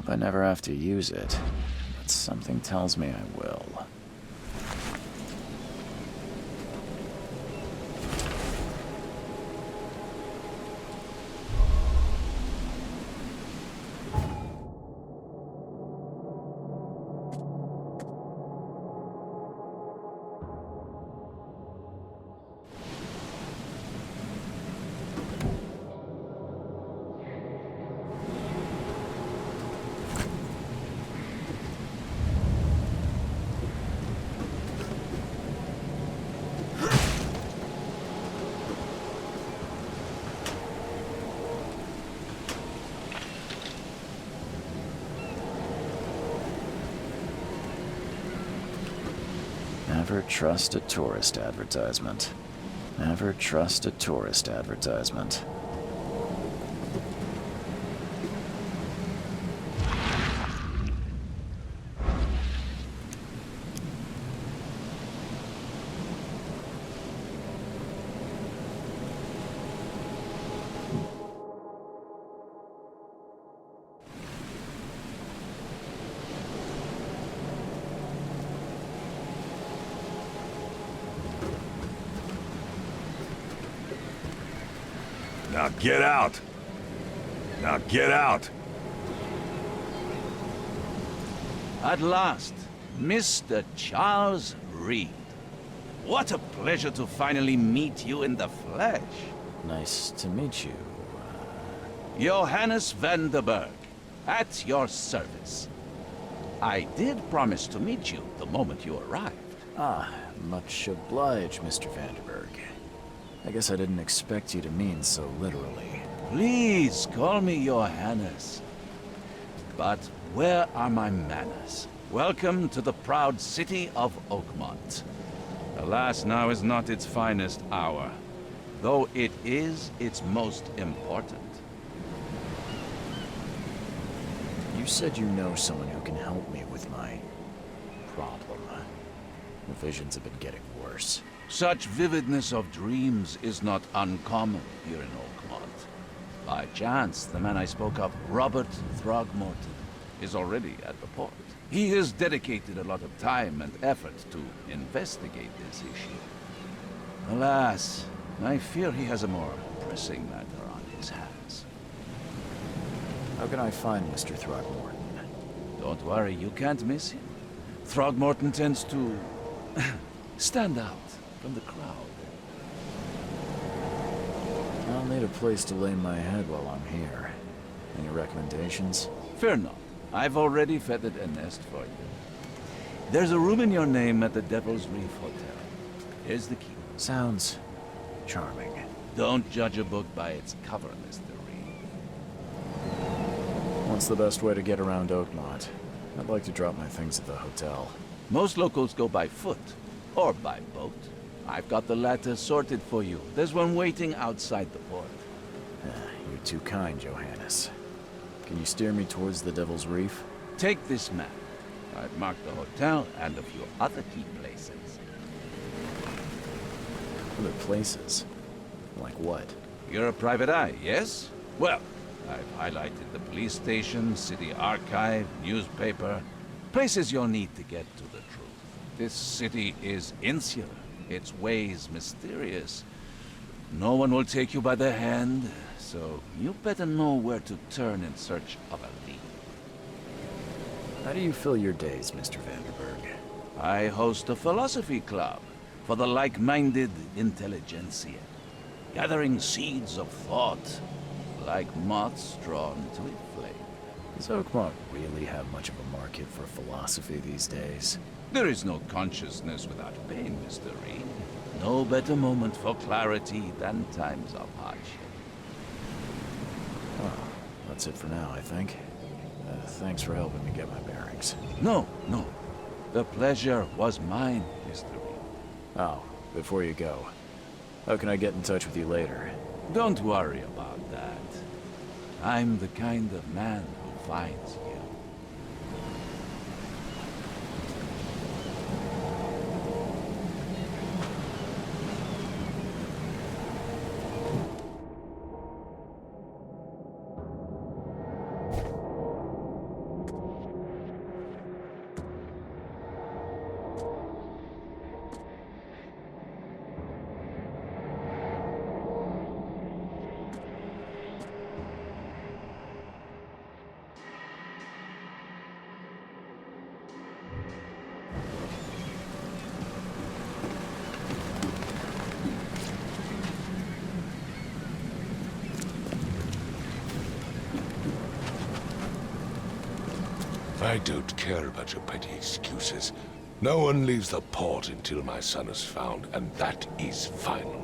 I never have to use it, but something tells me I will. Never trust a tourist advertisement. Never trust a tourist advertisement. Now get out! Now get out! At last, Mr. Charles Reed. What a pleasure to finally meet you in the flesh. Nice to meet you. Johannes van der Berg, at your service. I did promise to meet you the moment you arrived. Ah, much obliged, Mr. Vanderberg. I guess I didn't expect you to mean so literally. Please call me Johannes. But where are my manners? Welcome to the proud city of Oakmont. Alas, now is not its finest hour, though it is its most important. You said you know someone who can help me with my problem. The visions have been getting worse. Such vividness of dreams is not uncommon here in Oakmont. By chance, the man I spoke of, Robert Throgmorton, is already at the port. He has dedicated a lot of time and effort to investigate this issue. Alas, I fear he has a more pressing matter on his hands. How can I find Mr. Throgmorton? Don't worry, you can't miss him. Throgmorton tends to stand out from the crowd. I'll need a place to lay my head while I'm here. Any recommendations? Fear not. I've already feathered a nest for you. There's a room in your name at the Devil's Reef Hotel. Here's the key. Sounds charming. Don't judge a book by its cover, Mr. Reed. What's the best way to get around Oakmont? I'd like to drop my things at the hotel. Most locals go by foot, or by boat. I've got the latter sorted for you. There's one waiting outside the port. You're too kind, Johannes. Can you steer me towards the Devil's Reef? Take this map. I've marked the hotel and a few other key places. Other places? Like what? You're a private eye, yes? Well, I've highlighted the police station, city archive, newspaper, places you'll need to get to the truth. This city is insular, its ways mysterious. No one will take you by the hand, so you better know where to turn in search of a lead. How do you fill your days, Mr. Vanderberg? I host a philosophy club for the like-minded intelligentsia, gathering seeds of thought, like moths drawn to a flame. Does Oakmont really have much of a market for philosophy these days? There is no consciousness without pain, Mr. Reed. No better moment for clarity than times of hardship. Well, that's it for now, I think. Thanks for helping me get my bearings. No. The pleasure was mine, Mr. Reed. Oh, before you go, how can I get in touch with you later? Don't worry about that. I'm the kind of man who finds you. I don't care about your petty excuses. No one leaves the port until my son is found, and that is final.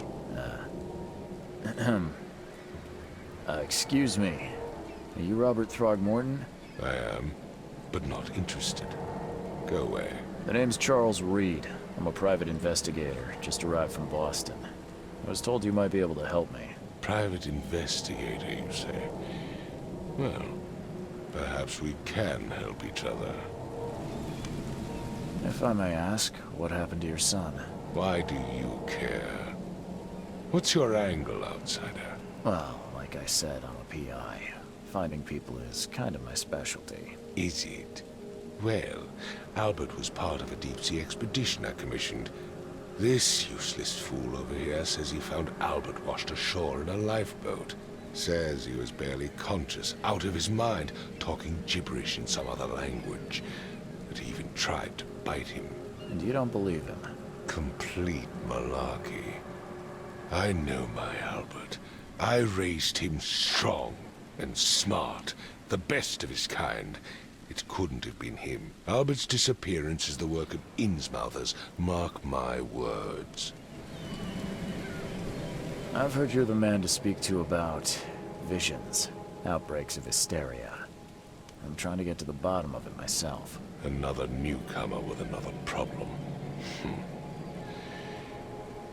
Excuse me. Are you Robert Throgmorton? I am, but not interested. Go away. The name's Charles Reed. I'm a private investigator, just arrived from Boston. I was told you might be able to help me. Private investigator, you say? Well, perhaps we can help each other. If I may ask, what happened to your son? Why do you care? What's your angle, outsider? Well, like I said, I'm a PI. Finding people is kind of my specialty. Is it? Well, Albert was part of a deep-sea expedition I commissioned. This useless fool over here says he found Albert washed ashore in a lifeboat. Says he was barely conscious, out of his mind, talking gibberish in some other language. That he even tried to bite him. And you don't believe him? Complete malarkey. I know my Albert. I raised him strong and smart, the best of his kind. It couldn't have been him. Albert's disappearance is the work of Innsmouthers, mark my words. I've heard you're the man to speak to about visions, outbreaks of hysteria. I'm trying to get to the bottom of it myself. Another newcomer with another problem.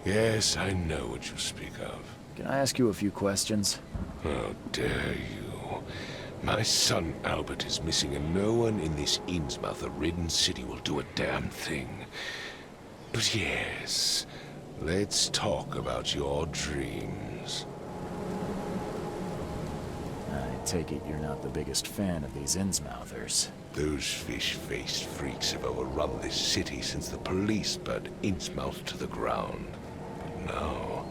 Yes, I know what you speak of. Can I ask you a few questions? How dare you? My son Albert is missing, and no one in this Innsmouther-ridden city will do a damn thing. But yes, let's talk about your dreams. I take it you're not the biggest fan of these Innsmouthers. Those fish-faced freaks have overrun this city since the police burned Innsmouth to the ground. But now,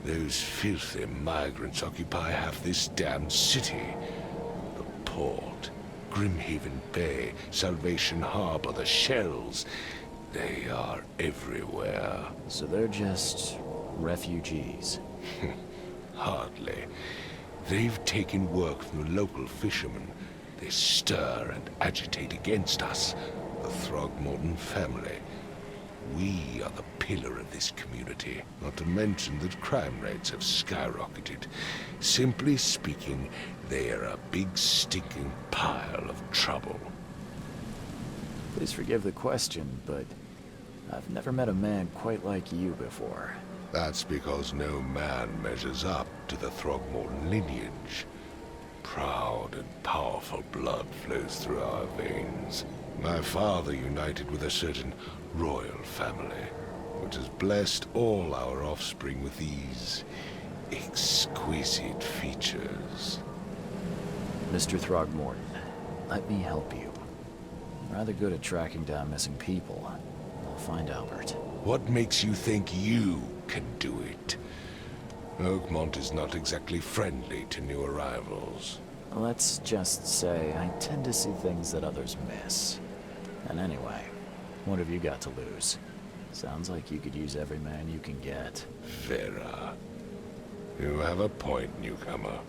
those filthy migrants occupy half this damned city. The port, Grimhaven Bay, Salvation Harbor, the shells. They are everywhere. So they're just refugees. Hardly. They've taken work from the local fishermen. They stir and agitate against us, the Throgmorton family. We are the pillar of this community, not to mention that crime rates have skyrocketed. Simply speaking, they are a big stinking pile of trouble. Please forgive the question, but I've never met a man quite like you before. That's because no man measures up to the Throgmorton lineage. Proud and powerful blood flows through our veins. My father united with a certain royal family, which has blessed all our offspring with these exquisite features. Mr. Throgmorton, let me help you. I'm rather good at tracking down missing people. I'll find Albert. What makes you think you can do it? Oakmont is not exactly friendly to new arrivals. Let's just say I tend to see things that others miss. And anyway, what have you got to lose? Sounds like you could use every man you can get. Vera. You have a point, newcomer.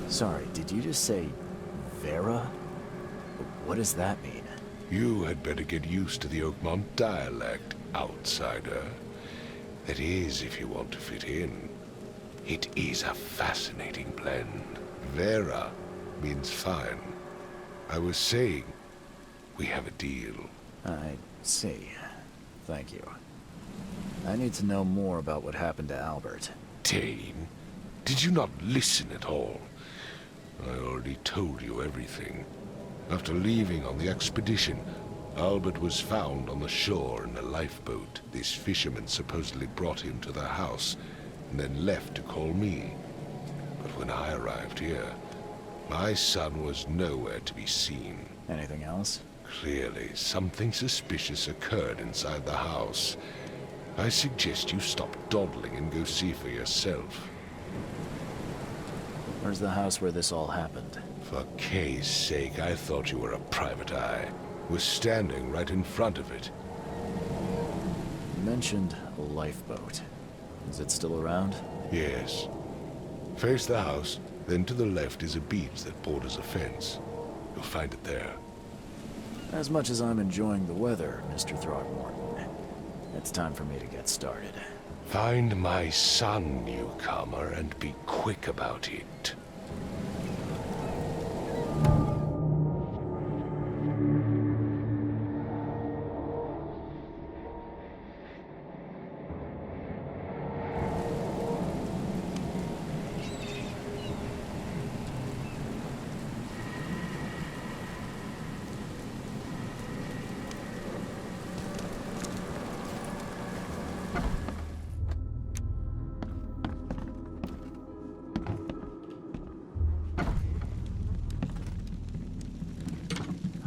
Sorry, did you just say Vera? What does that mean? You had better get used to the Oakmont dialect, outsider. That is, if you want to fit in. It is a fascinating blend. Vera means fine. I was saying, we have a deal. I see. Thank you. I need to know more about what happened to Albert. Dane, did you not listen at all? I already told you everything. After leaving on the expedition, Albert was found on the shore in a lifeboat. This fisherman supposedly brought him to the house, and then left to call me. But when I arrived here, my son was nowhere to be seen. Anything else? Clearly, something suspicious occurred inside the house. I suggest you stop dawdling and go see for yourself. Where's the house where this all happened? For Kay's sake, I thought you were a private eye. Was standing right in front of it. You mentioned a lifeboat. Is it still around? Yes. Face the house, then to the left is a beach that borders a fence. You'll find it there. As much as I'm enjoying the weather, Mr. Throgmorton, it's time for me to get started. Find my son, newcomer, and be quick about it.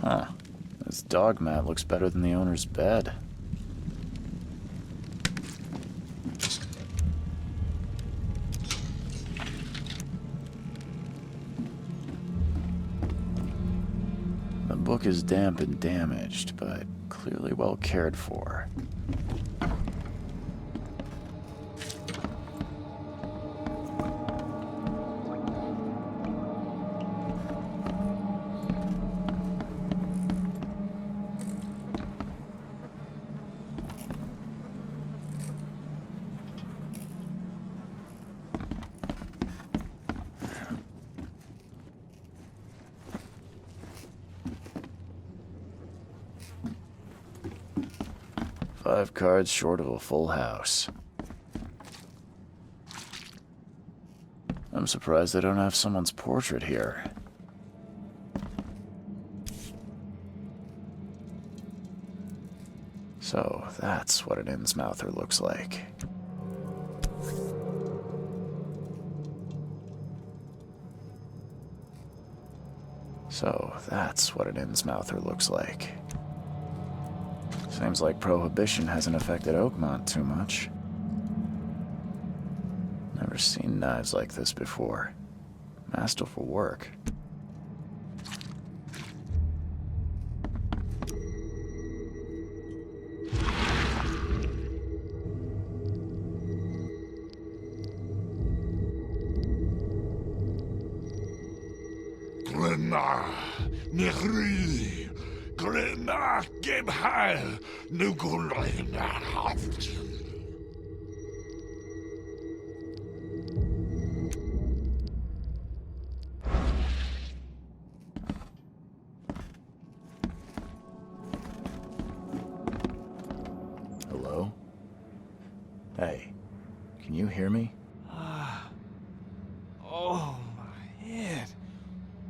Huh. This dog mat looks better than the owner's bed. The book is damp and damaged, but clearly well cared for. Five cards short of a full house. I'm surprised they don't have someone's portrait here. So, that's what an Innsmouther looks like. So, that's what an Innsmouther looks like. Seems like Prohibition hasn't affected Oakmont too much. Never seen knives like this before. Masterful work. Hello? Hey, can you hear me? Oh, my head.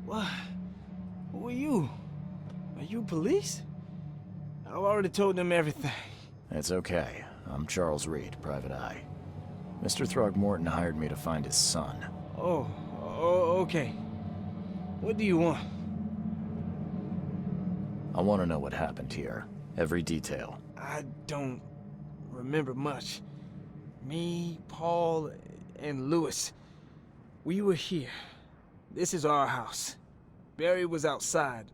What? Who are you? Are you police? I've already told them everything. It's okay. I'm Charles Reed, Private Eye. Mr. Throgmorton hired me to find his son. Oh, Oh, okay. What do you want? I want to know what happened here. Every detail. I don't remember much. Me, Paul, and Lewis, we were here. This is our house. Barry was outside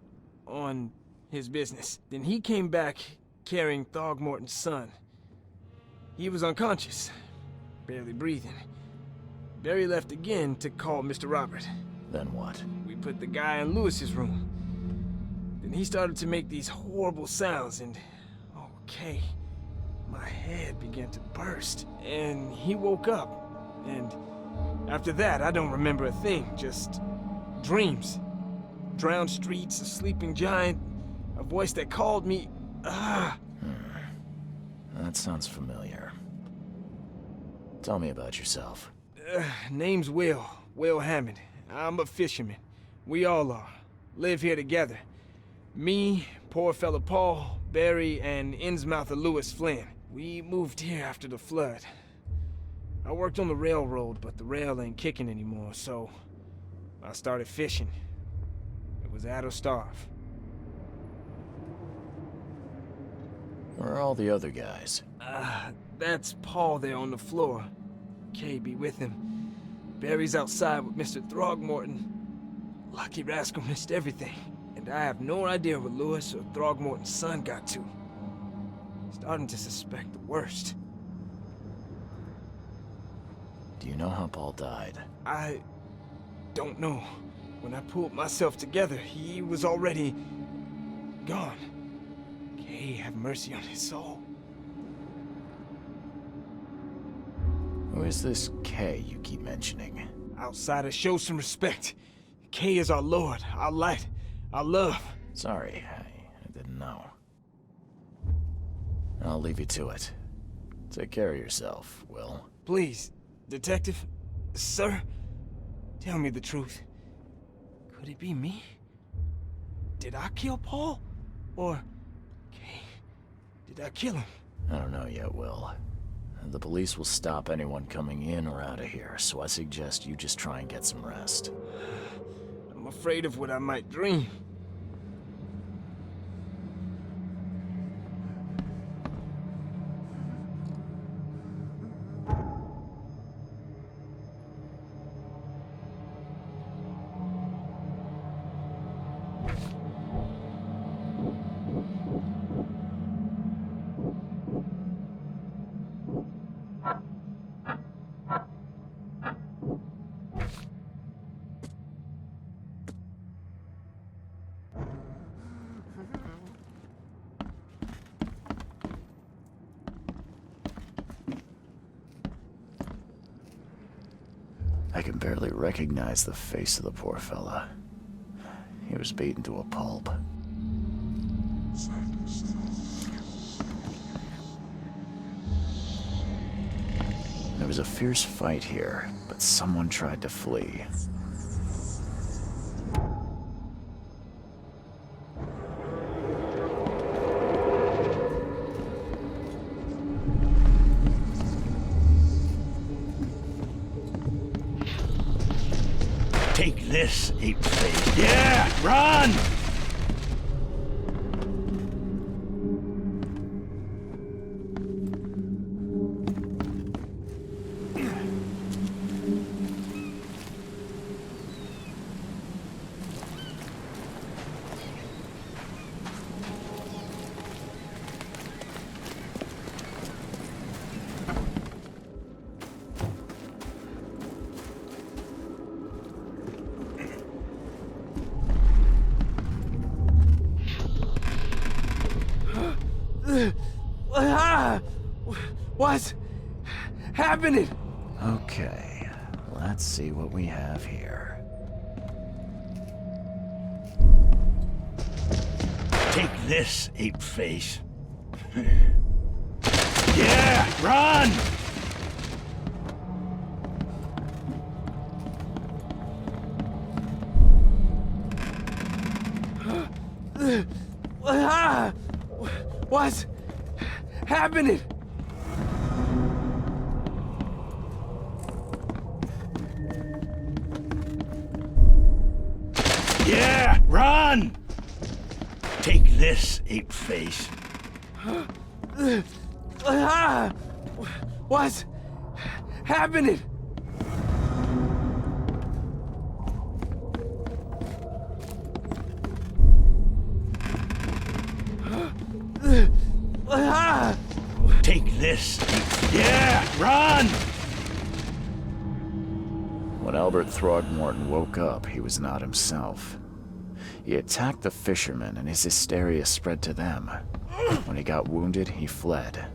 on his business. Then he came back carrying Throgmorton's son. He was unconscious, barely breathing. Barry left again to call Mr. Robert. Then what? We put the guy in Lewis's room. Then he started to make these horrible sounds and, okay, my head began to burst. And he woke up. And after that, I don't remember a thing, just dreams. Drowned streets, a sleeping giant, a voice that called me. That sounds familiar. Tell me about yourself. Name's Will Hammond. I'm a fisherman. We all are. Live here together. Me, poor fella Paul, Barry, and Innsmouther Lewis Flynn. We moved here after the flood. I worked on the railroad, but the rail ain't kicking anymore, so I started fishing. It was add or starve. Where are all the other guys? That's Paul there on the floor. Kay be with him. Barry's outside with Mr. Throgmorton. Lucky rascal missed everything. And I have no idea what Lewis or Throgmorton's son got to. Starting to suspect the worst. Do you know how Paul died? I don't know. When I pulled myself together, he was already gone. Kay have mercy on his soul. Who is this K you keep mentioning? Outsiders, show some respect. Kay is our lord, our light, our love. Sorry, I didn't know. I'll leave you to it. Take care of yourself, Will. Please, detective, sir, tell me the truth. Could it be me? Did I kill Paul? Or, Kay, did I kill him? I don't know yet, Will. The police will stop anyone coming in or out of here, so I suggest you just try and get some rest. I'm afraid of what I might dream. I can barely recognize the face of the poor fella. He was beaten to a pulp. There was a fierce fight here, but someone tried to flee. Take this, ape-face. Yeah, run! What's happening? Okay, let's see what we have here. Take this, ape-face. Yeah, run! What's happening? run! Take this, ape face. What's happening? Take this. Yeah, run! When Albert Throgmorton woke up, he was not himself. He attacked the fishermen, and his hysteria spread to them. When he got wounded, he fled.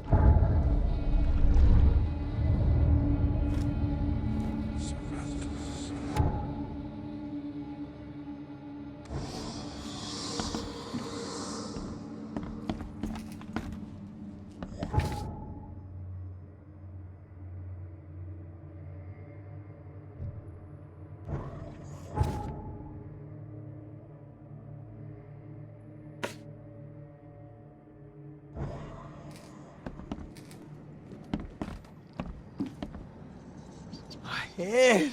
Ed,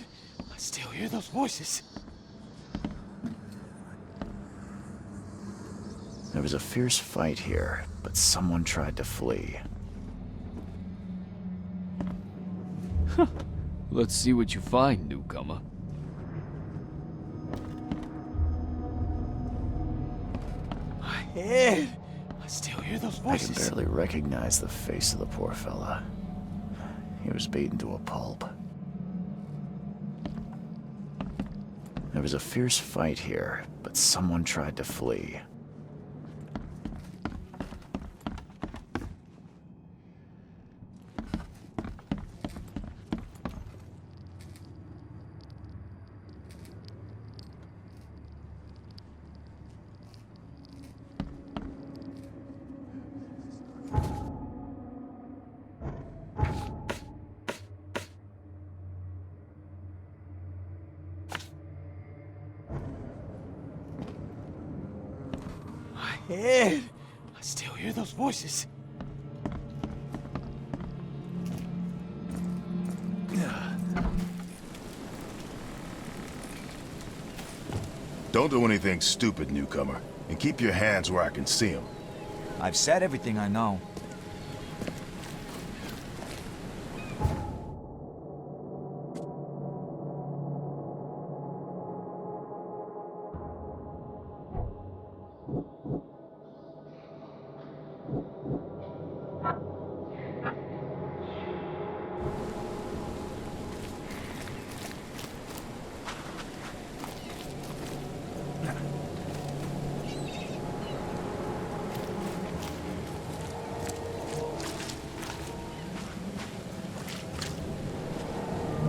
I still hear those voices. There was a fierce fight here, but someone tried to flee. Let's see what you find, newcomer. Ed, I still hear those I could voices. barely recognize the face of the poor fella. He was beaten to a pulp. There was a fierce fight here, but someone tried to flee. Ed, I still hear those voices. Don't do anything stupid, newcomer. And keep your hands where I can see them. I've said everything I know.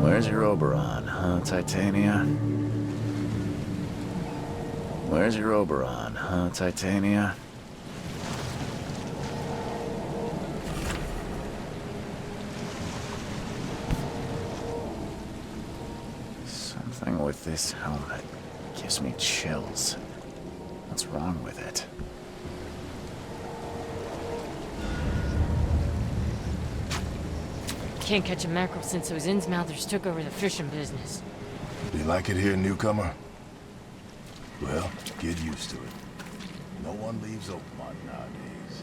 Where's your Oberon, huh, Titania? Where's your Oberon, huh, Titania? Something with this helmet gives me chills. What's wrong with it? Can't catch a mackerel since those Innsmouthers took over the fishing business. You like it here, newcomer? Well, get used to it. No one leaves Oakmont nowadays.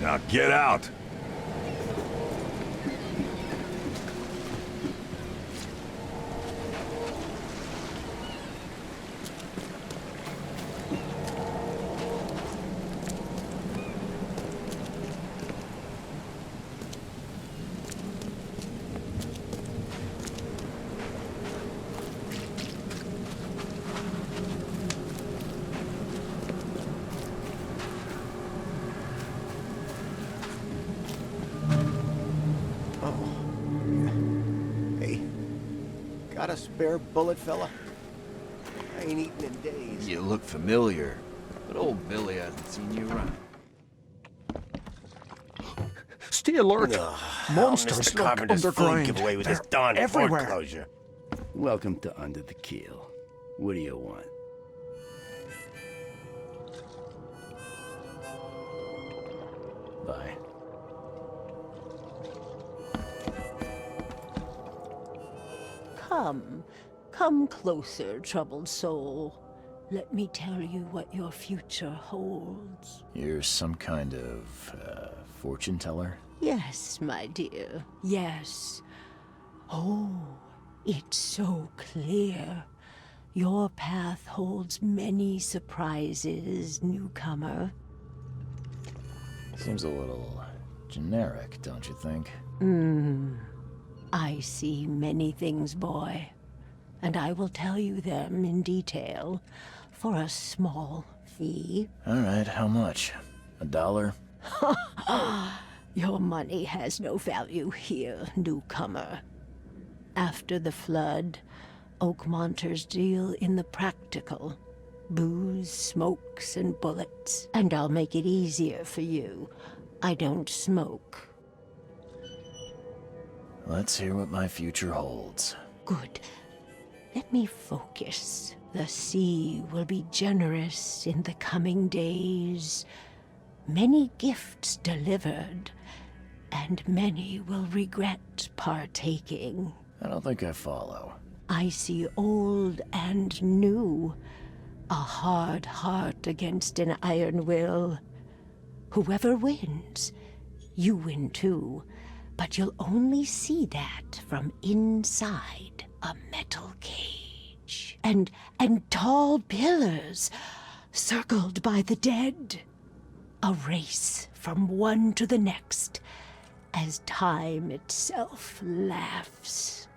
Now get out! Got a spare bullet, fella? I ain't eaten in days. You look familiar, but old Billy hasn't seen you around. Stay alert. Monsters Mr. lurk Carpenter's food underground. giveaway with They're this darn everywhere. foreclosure. Welcome to Under the Keel. What do you want? Bye. Come closer, troubled soul. Let me tell you what your future holds. You're some kind of, fortune teller? Yes, my dear, yes. Oh, it's so clear. Your path holds many surprises, newcomer. Seems a little generic, don't you think? I see many things, boy, and I will tell you them in detail for a small fee. All right, how much? $1? Your money has no value here, newcomer. After the flood, Oakmonters deal in the practical. Booze, smokes, and bullets. And I'll make it easier for you. I don't smoke. Let's hear what my future holds. Good. Let me focus. The sea will be generous in the coming days. Many gifts delivered, and many will regret partaking. I don't think I follow. I see old and new. A hard heart against an iron will. Whoever wins, you win too. But you'll only see that from inside a metal cage. And tall pillars, circled by the dead. A race from one to the next, as time itself laughs.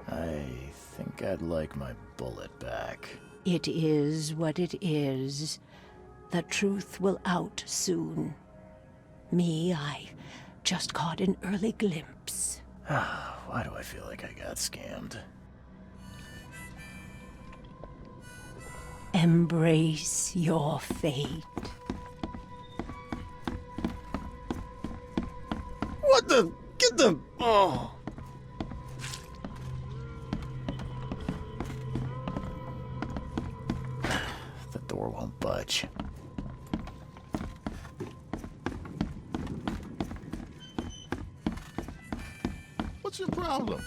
I think I'd like my bullet back. It is what it is. The truth will out soon. Me, I just caught an early glimpse. Why do I feel like I got scammed? Embrace your fate. What the? Get the... Oh! The door won't budge. What's your problem?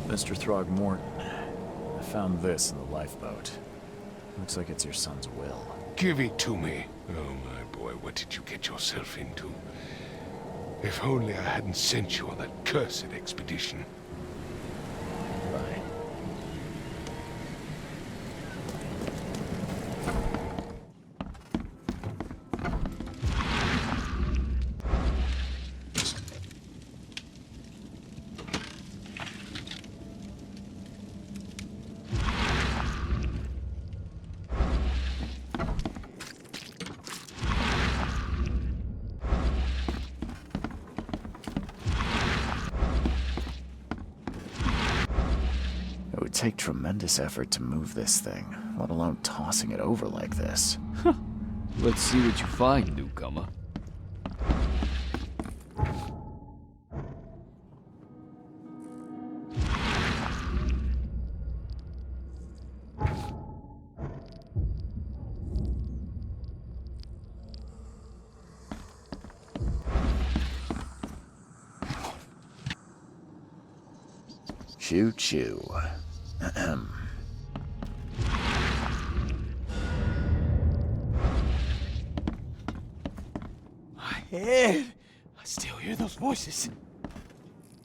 Mr. Throgmorton, I found this in the lifeboat. Looks like it's your son's will. Give it to me. Oh, my boy, what did you get yourself into? If only I hadn't sent you on that cursed expedition. Right. It would take tremendous effort to move this thing, let alone tossing it over like this. Let's see what you find, newcomer. Choo choo. Ahem. My head! I still hear those voices.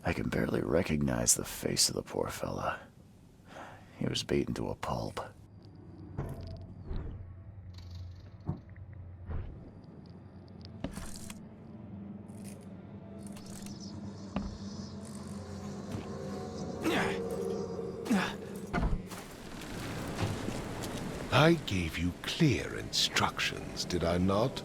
I can barely recognize the face of the poor fella. He was beaten to a pulp. I gave you clear instructions, did I not?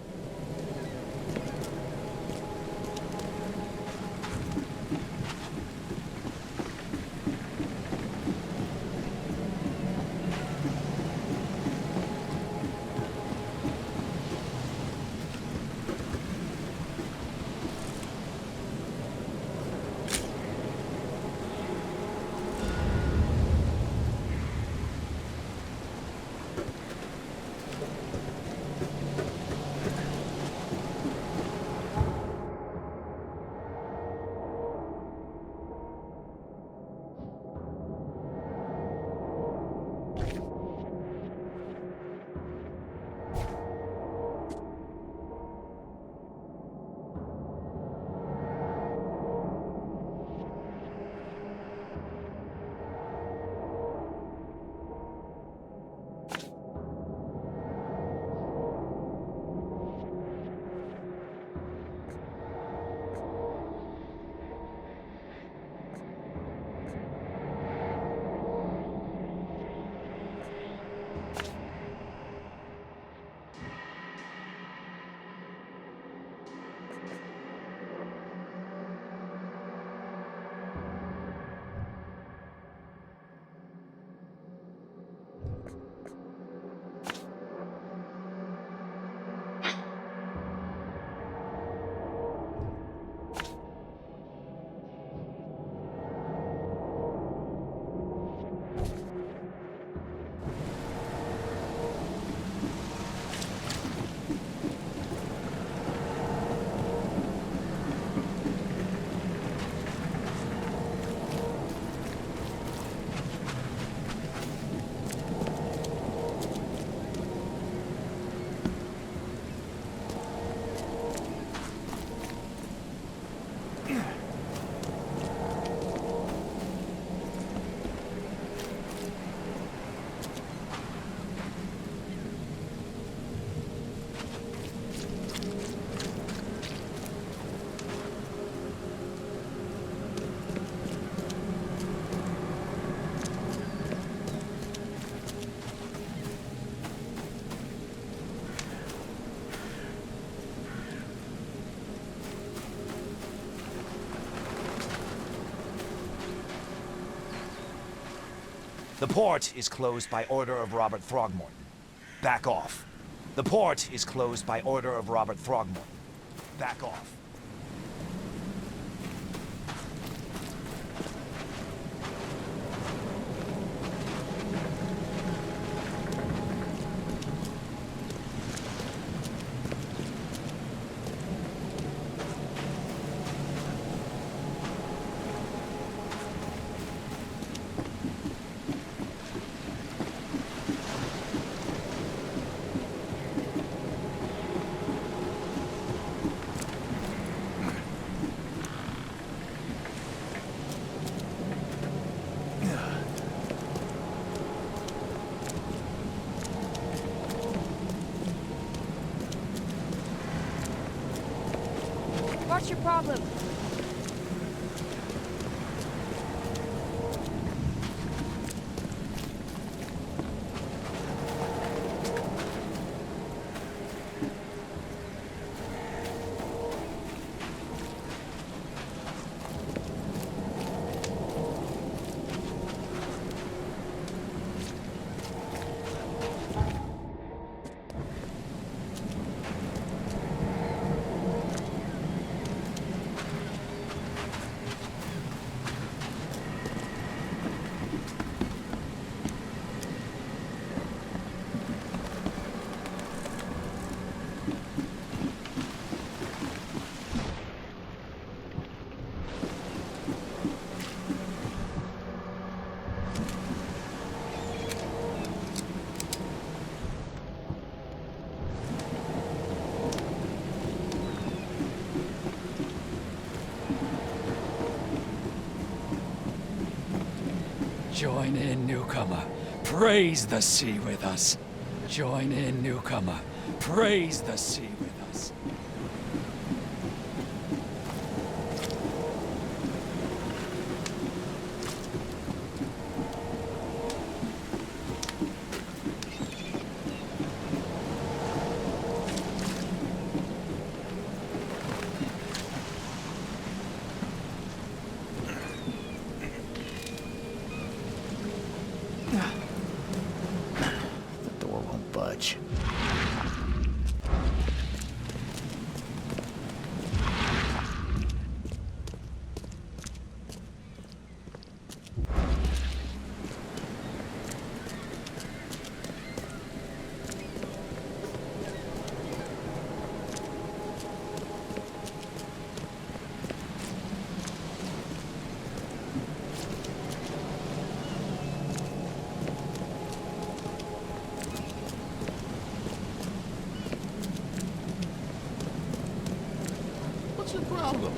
The port is closed by order of Robert Throgmorton. Back off. The port is closed by order of Robert Throgmorton. Back off. What's your problem? Join in, newcomer. Praise the sea with us. Join in, newcomer. Praise the sea with us. The door won't budge. What's your problem?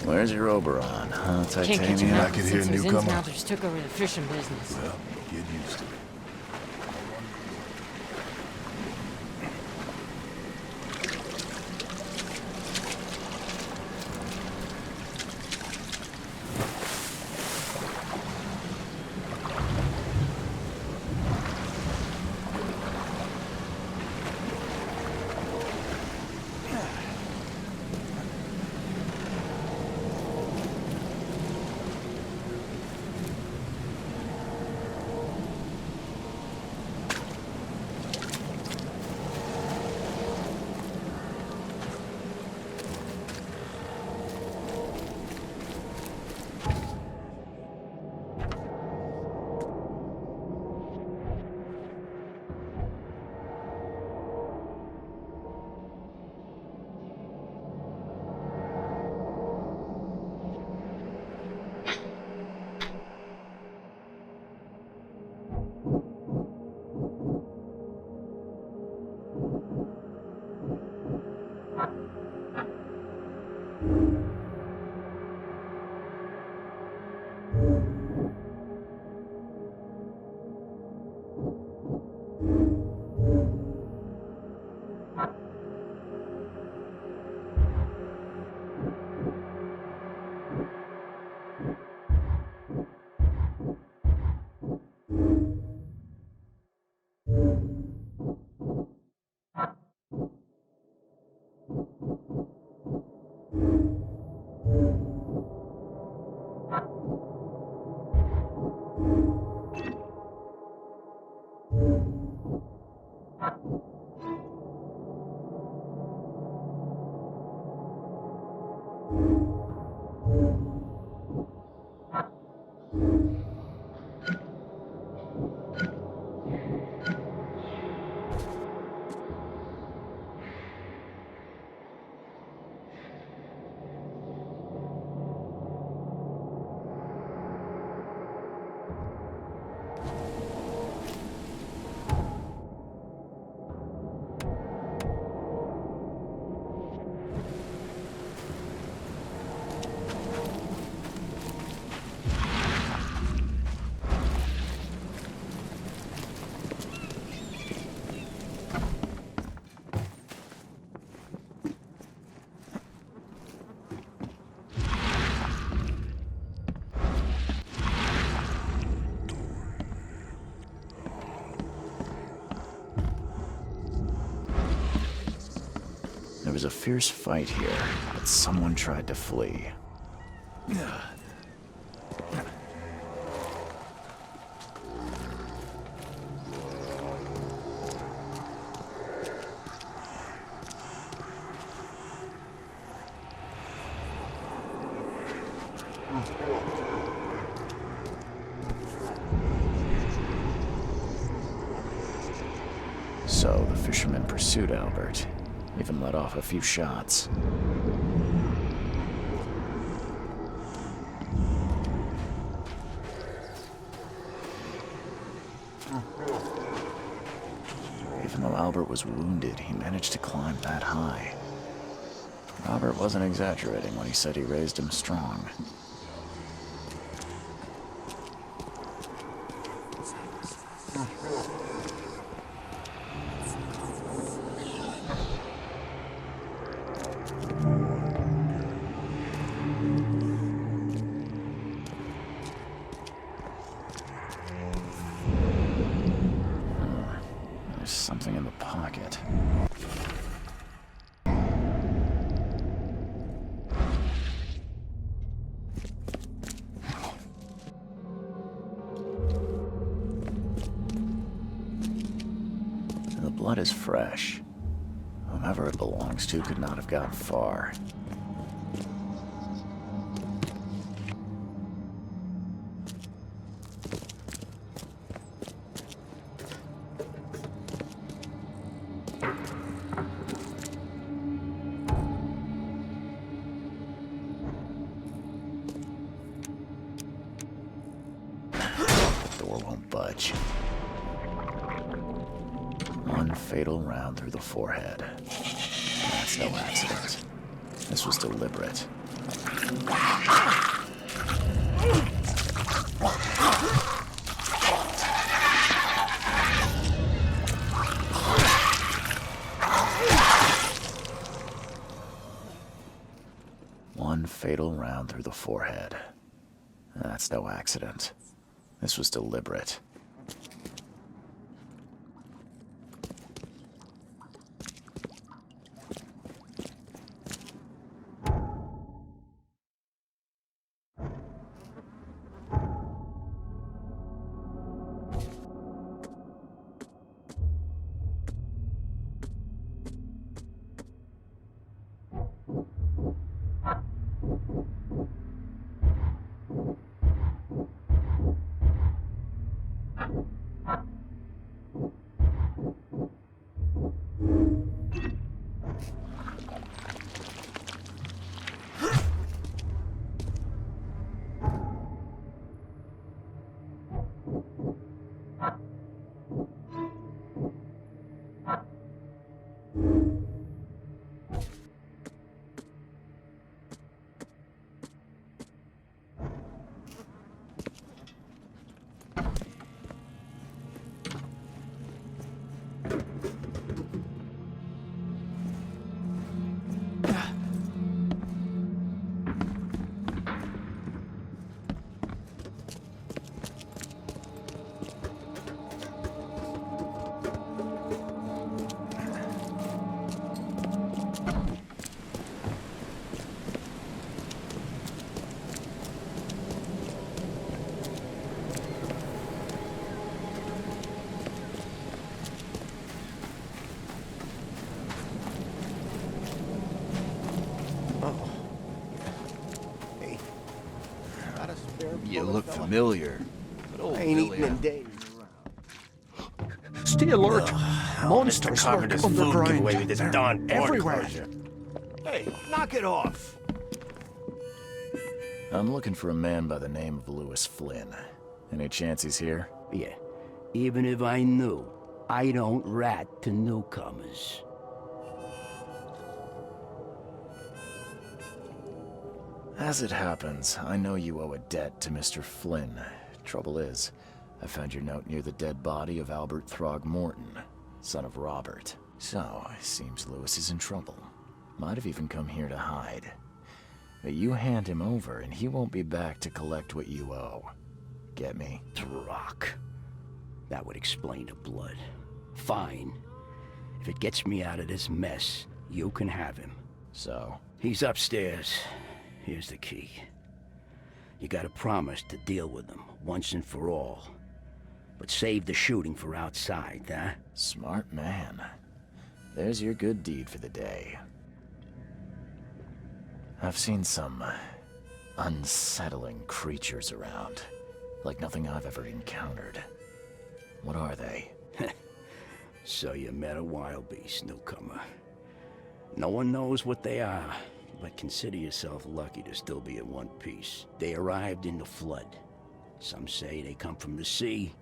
Where's your Oberon, huh, Can't catch him Titanium? now I could since hear his newcomer. Innsmouthers took over the fishing business. Well, get used to it. There was a fierce fight here, but someone tried to flee. So the fisherman pursued Albert, even let off a few shots. Even though Albert was wounded, he managed to climb that high. Robert wasn't exaggerating when he said he raised him strong. There's something in the pocket. The blood is fresh. Whomever it belongs to could not have gotten far. Door won't budge. One fatal round through the forehead. That's no accident. This was deliberate. One fatal round through the forehead. That's no accident. This was deliberate. spare You bullet, look fella? familiar. But old I ain't Billy, eaten in days. Stay alert. Monsters Carver lurk does food underground. giveaway with this darn port Everywhere. closure. Hey, knock it off. I'm looking for a man by the name of Lewis Flynn. Any chance he's here? Yeah. Even if I knew, I don't rat to newcomers. As it happens, I know you owe a debt to Mr. Flynn. Trouble is, I found your note near the dead body of Albert Throgmorton, son of Robert. So, it seems Lewis is in trouble. Might have even come here to hide. But you hand him over and he won't be back to collect what you owe. Get me? Drock. That would explain the blood. Fine. If it gets me out of this mess, you can have him. So? He's upstairs. Here's the key. You gotta promise to deal with him, once and for all. But save the shooting for outside, huh? Smart man. There's your good deed for the day. I've seen some unsettling creatures around. Like nothing I've ever encountered. What are they? So you met a wild beast, newcomer. No one knows what they are, but consider yourself lucky to still be in one piece. They arrived in the flood. Some say they come from the sea.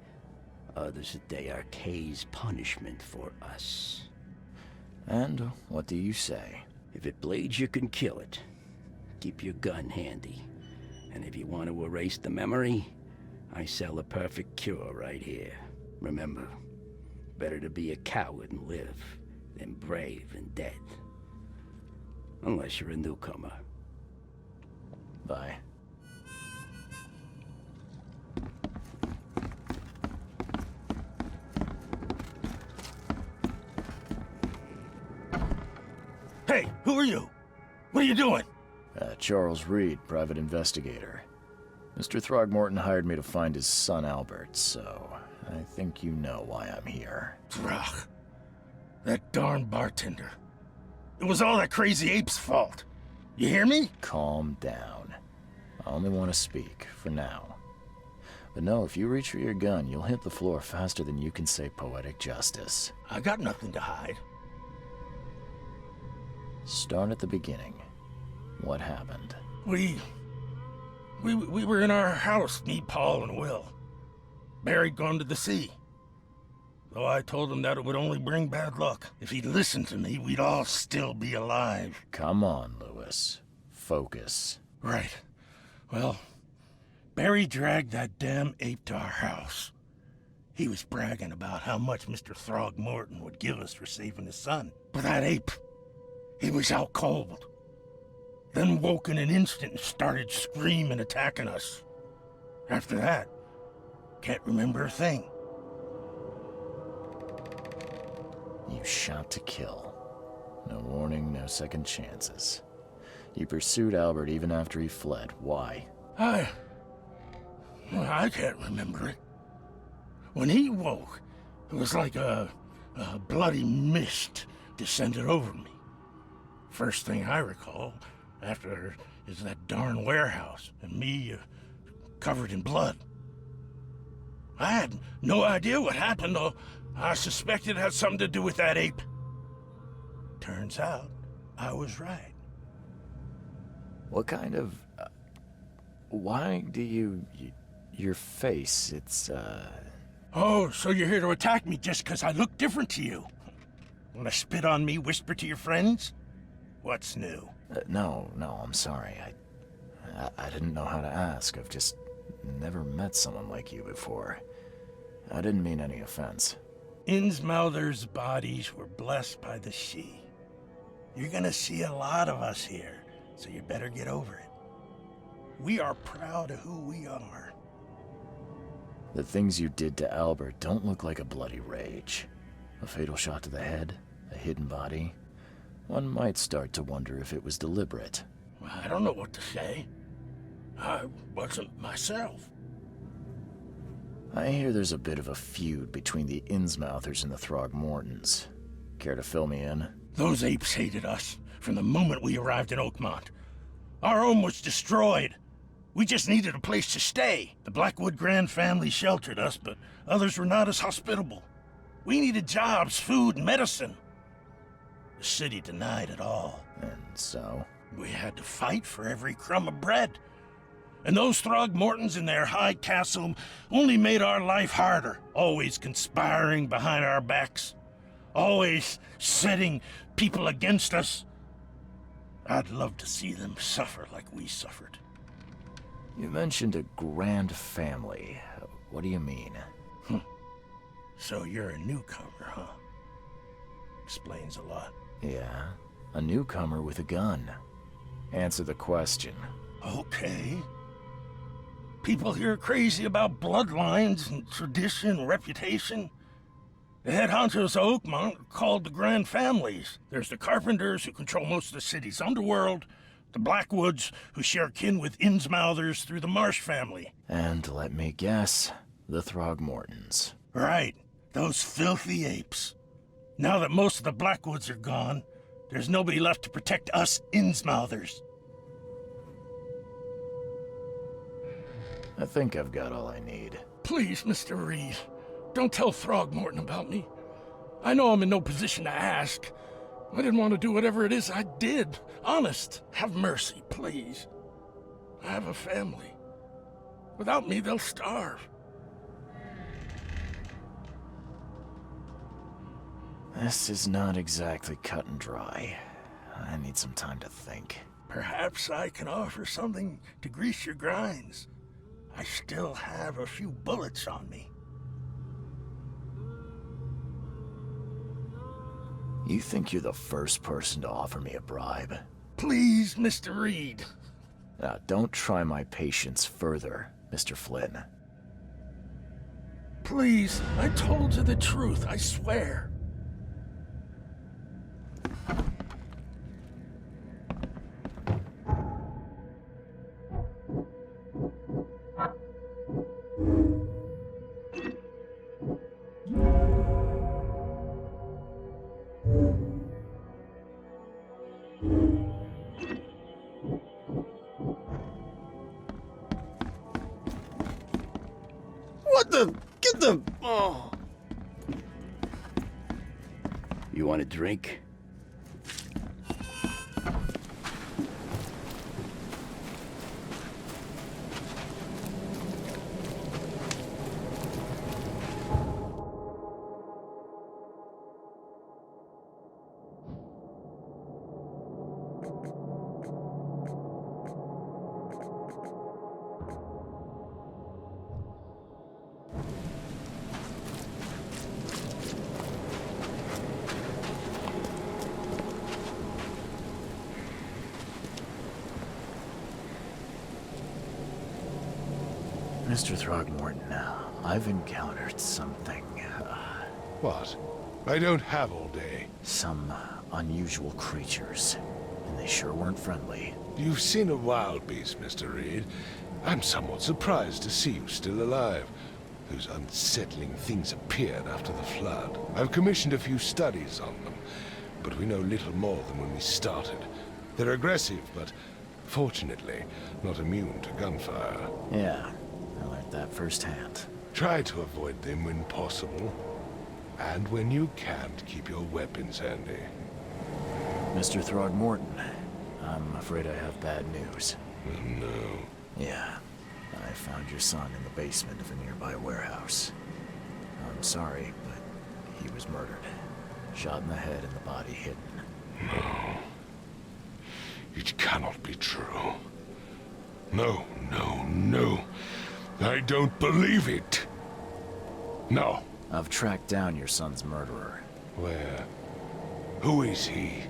Others that they are Kay's punishment for us. And what do you say? If it bleeds, you can kill it. Keep your gun handy. And if you want to erase the memory, I sell a perfect cure right here. Remember, better to be a coward and live than brave and dead. Unless you're a newcomer. Bye. Hey, who are you? What are you doing? Charles Reed, private investigator. Mr. Throgmorton hired me to find his son Albert, so I think you know why I'm here. Ugh. That darn bartender. It was all that crazy ape's fault. You hear me? Calm down. I only want to speak, for now. But no, if you reach for your gun, you'll hit the floor faster than you can say poetic justice. I got nothing to hide. Start at the beginning. What happened? We were in our house, me, Paul, and Will. Barry'd gone to the sea. Though I told him that it would only bring bad luck. If he'd listened to me, we'd all still be alive. Come on, Lewis. Focus. Right. Well, Barry dragged that damn ape to our house. He was bragging about how much Mr. Throgmorton would give us for saving his son. But that ape, he was out cold. Then woke in an instant and started screaming, attacking us. After that, can't remember a thing. You shot to kill. No warning, no second chances. You pursued Albert even after he fled. Why? I can't remember it. When he woke, it was like a bloody mist descended over me. First thing I recall after is that darn warehouse and me covered in blood. I had no idea what happened, though I suspected it had something to do with that ape. Turns out, I was right. What kind of... why do you... your face, it's, Oh, so you're here to attack me just because I look different to you? Want to spit on me, whisper to your friends? What's new? No, I'm sorry. I didn't know how to ask. I've just never met someone like you before. I didn't mean any offense. Innsmouther's bodies were blessed by the sea. You're gonna see a lot of us here, so you better get over it. We are proud of who we are. The things you did to Albert don't look like a bloody rage. A fatal shot to the head, a hidden body. One might start to wonder if it was deliberate. I don't know what to say. I wasn't myself. I hear there's a bit of a feud between the Innsmouthers and the Throgmortons. Care to fill me in? Those apes hated us from the moment we arrived in Oakmont. Our home was destroyed. We just needed a place to stay. The Blackwood Grand family sheltered us, but others were not as hospitable. We needed jobs, food, and medicine. The city denied it all. And so? We had to fight for every crumb of bread. And those Throgmortons in their high castle only made our life harder, always conspiring behind our backs, always setting people against us. I'd love to see them suffer like we suffered. You mentioned a grand family. What do you mean? So you're a newcomer, huh? Explains a lot. Yeah, a newcomer with a gun. Answer the question. Okay. People here are crazy about bloodlines and tradition and reputation. The head honchos of Oakmont are called the Grand Families. There's the Carpenters, who control most of the city's underworld, the Blackwoods, who share kin with Innsmouthers through the Marsh family. And let me guess, the Throgmortons. Right, those filthy apes. Now that most of the Blackwoods are gone, there's nobody left to protect us Innsmouthers. I think I've got all I need. Please, Mr. Reed, don't tell Throgmorton about me. I know I'm in no position to ask. I didn't want to do whatever it is I did. Honest, have mercy, please. I have a family. Without me, they'll starve. This is not exactly cut and dry. I need some time to think. Perhaps I can offer something to grease your grinds. I still have a few bullets on me. You think you're the first person to offer me a bribe? Please, Mr. Reed. Don't try my patience further, Mr. Flynn. Please, I told you the truth, I swear. What the? Get the... Oh. You want a drink? Mr. Throgmorton, I've encountered something. What? I don't have all day. Some unusual creatures, and they sure weren't friendly. You've seen a wild beast, Mr. Reed. I'm somewhat surprised to see you still alive. Those unsettling things appeared after the flood. I've commissioned a few studies on them, but we know little more than when we started. They're aggressive, but fortunately not immune to gunfire. Yeah, I learned that firsthand. Try to avoid them when possible. And when you can't, keep your weapons handy. Mr. Throgmorton, I'm afraid I have bad news. Oh, no. Yeah, I found your son in the basement of a nearby warehouse. I'm sorry, but he was murdered. Shot in the head and the body hidden. No. It cannot be true. No, no, no. I don't believe it. No. I've tracked down your son's murderer. Where? Who is he?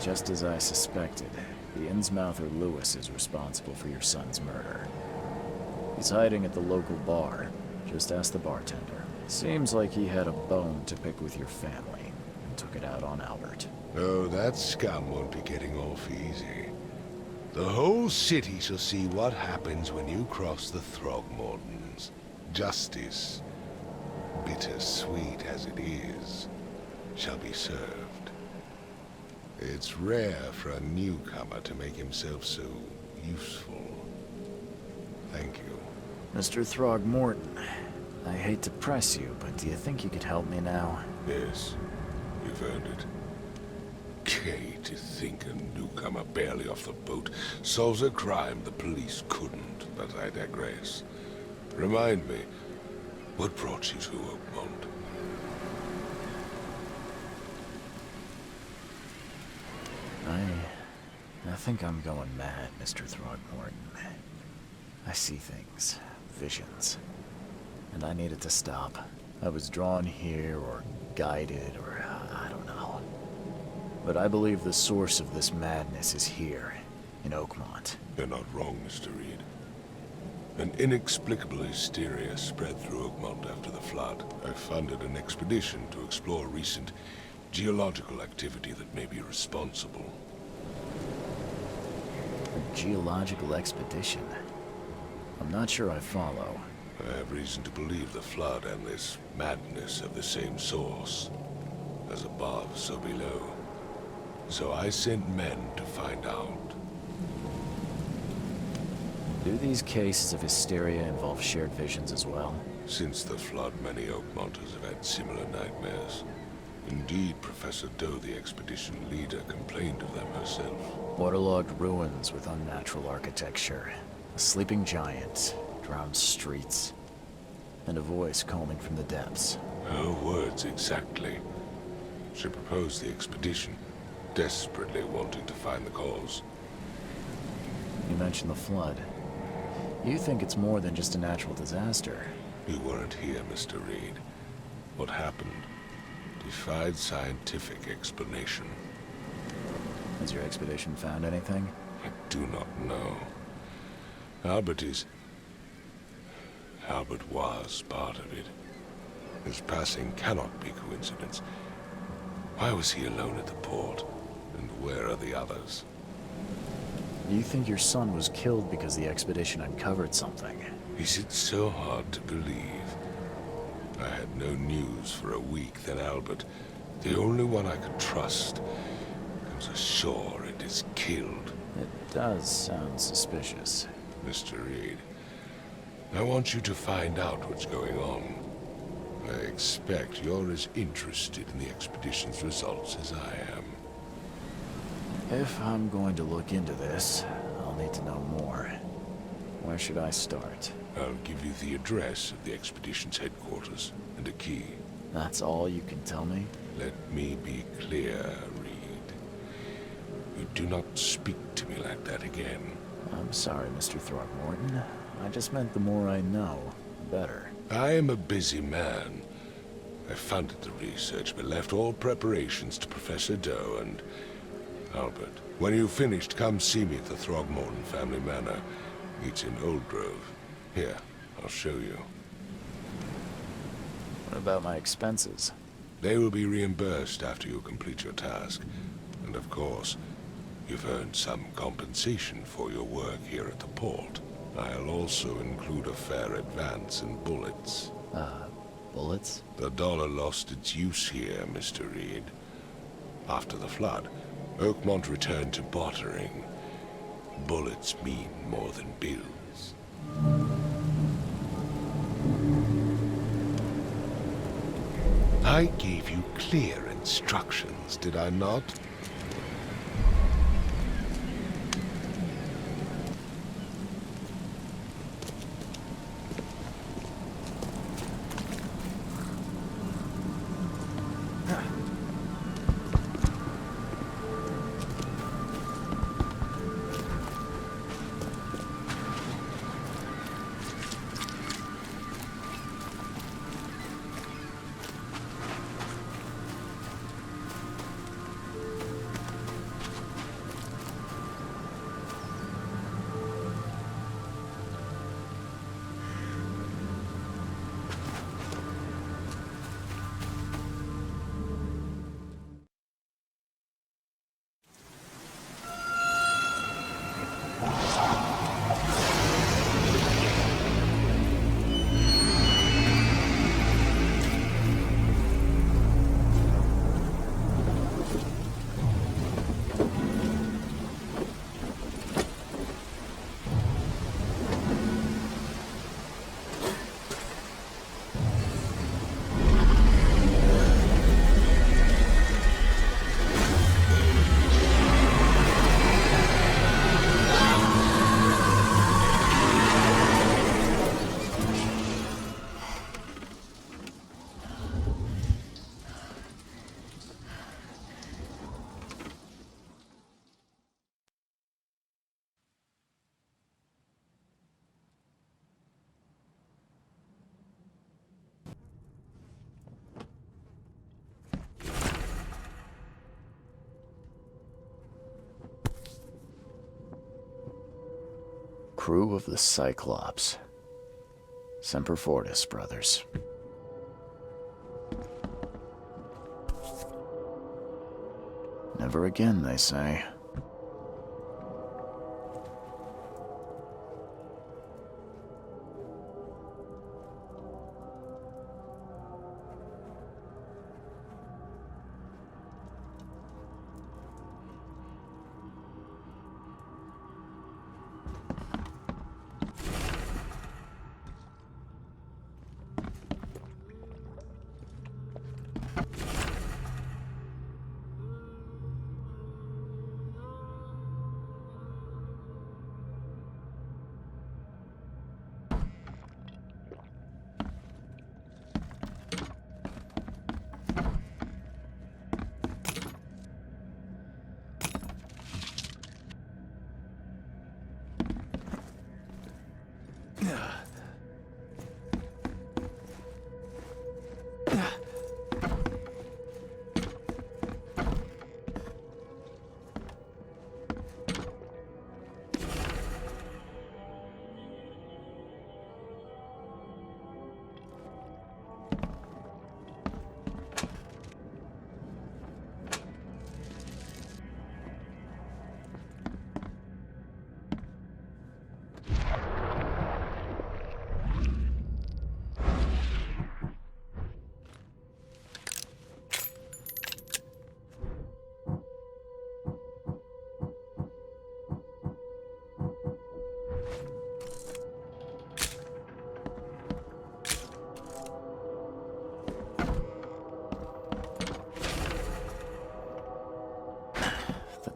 Just as I suspected, the Innsmouther Lewis is responsible for your son's murder. He's hiding at the local bar. Just ask the bartender. Seems like he had a bone to pick with your family, and took it out on Albert. Oh, that scum won't be getting off easy. The whole city shall see what happens when you cross the Throgmortons. Justice, bittersweet as it is, shall be served. It's rare for a newcomer to make himself so useful. Thank you. Mr. Throgmorton, I hate to press you, but do you think you could help me now? Yes, you've earned it. Okay, to think a newcomer barely off the boat solves a crime the police couldn't, but I digress. Remind me, what brought you to Oakmont? I think I'm going mad, Mr. Throgmorton. I see things, visions, and I needed to stop. I was drawn here, or guided, or I don't know. But I believe the source of this madness is here, in Oakmont. You're not wrong, Mr. Reed. An inexplicable hysteria spread through Oakmont after the flood. I funded an expedition to explore recent geological activity that may be responsible. A geological expedition? I'm not sure I follow. I have reason to believe the flood and this madness have the same source. As above, so below. So I sent men to find out. Do these cases of hysteria involve shared visions as well? Since the flood, many Oakmonters have had similar nightmares. Indeed, Professor Doe, the expedition leader, complained of them herself. Waterlogged ruins with unnatural architecture. A sleeping giant, drowned streets, and a voice calling from the depths. Her words exactly. She proposed the expedition, desperately wanting to find the cause. You mentioned the flood. You think it's more than just a natural disaster? You weren't here, Mr. Reed. What happened defied scientific explanation. Has your expedition found anything? I do not know. Albert was part of it. His passing cannot be coincidence. Why was he alone at the port? And where are the others? You think your son was killed because the expedition uncovered something? Is it so hard to believe? I had no news for a week, then Albert, the only one I could trust, comes ashore and is killed. It does sound suspicious. Mr. Reed, I want you to find out what's going on. I expect you're as interested in the expedition's results as I am. If I'm going to look into this, I'll need to know more. Where should I start? I'll give you the address of the expedition's headquarters and a key. That's all you can tell me? Let me be clear, Reed. You do not speak to me like that again. I'm sorry, Mr. Throgmorton. I just meant the more I know, the better. I am a busy man. I funded the research, but left all preparations to Professor Doe and Albert. When you've finished, come see me at the Throgmorton family manor. It's in Oldgrove. Here, I'll show you. What about my expenses? They will be reimbursed after you complete your task. And of course, you've earned some compensation for your work here at the port. I'll also include a fair advance in bullets. Bullets? The dollar lost its use here, Mr. Reed. After the flood, Oakmont returned to bartering. Bullets mean more than bills. I gave you clear instructions, did I not? Crew of the Cyclops. Semper Fortis, brothers. Never again, they say.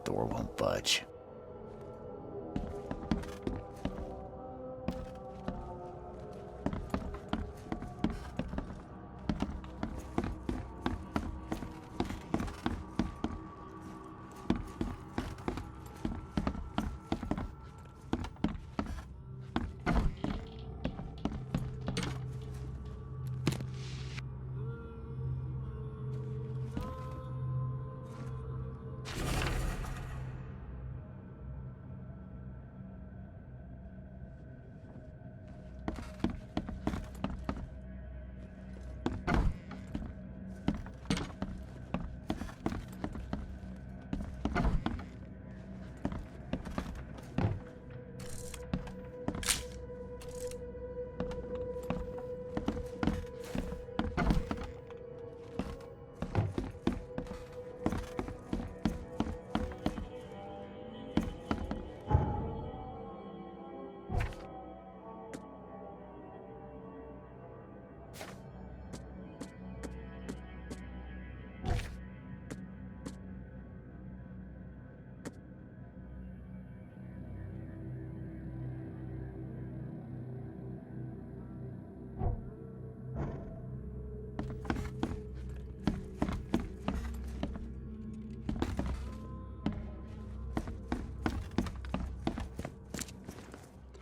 Door won't budge.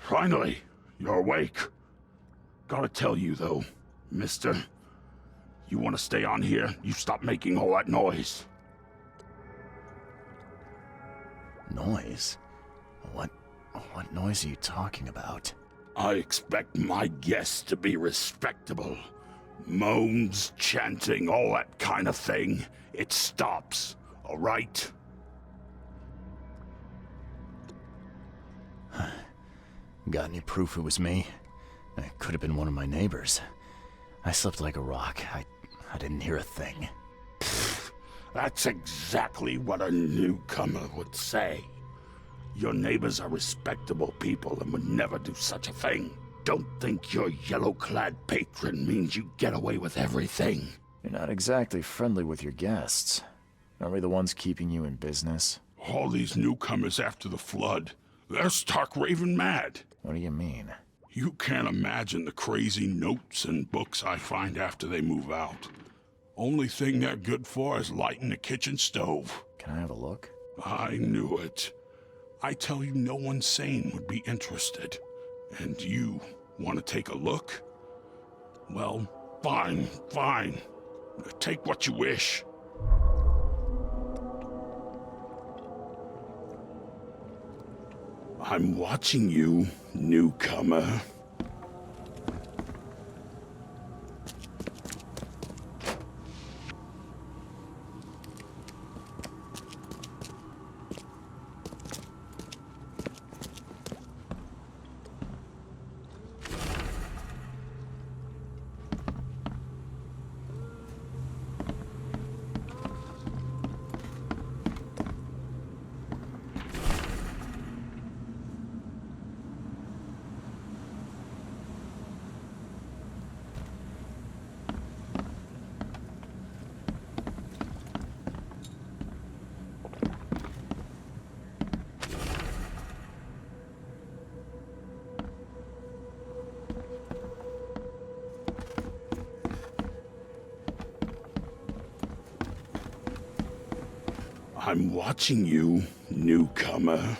Finally, you're awake. Gotta tell you, though, mister, you want to stay on here, you stop making all that noise. Noise? What noise are you talking about? I expect my guests to be respectable. Moans, chanting, all that kind of thing. It stops, all right? Got any proof it was me? It could have been one of my neighbors. I slept like a rock. I didn't hear a thing. That's exactly what a newcomer would say. Your neighbors are respectable people and would never do such a thing. Don't think your yellow-clad patron means you get away with everything. You're not exactly friendly with your guests. Aren't we the ones keeping you in business? All these newcomers after the flood, they're stark raving mad. What do you mean? You can't imagine the crazy notes and books I find after they move out. Only thing they're good for is lighting the kitchen stove. Can I have a look? I knew it. I tell you, no one sane would be interested. And you want to take a look? Well, fine. Take what you wish. I'm watching you, newcomer. I'm watching you, newcomer.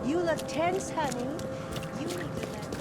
You look tense, honey. You need to let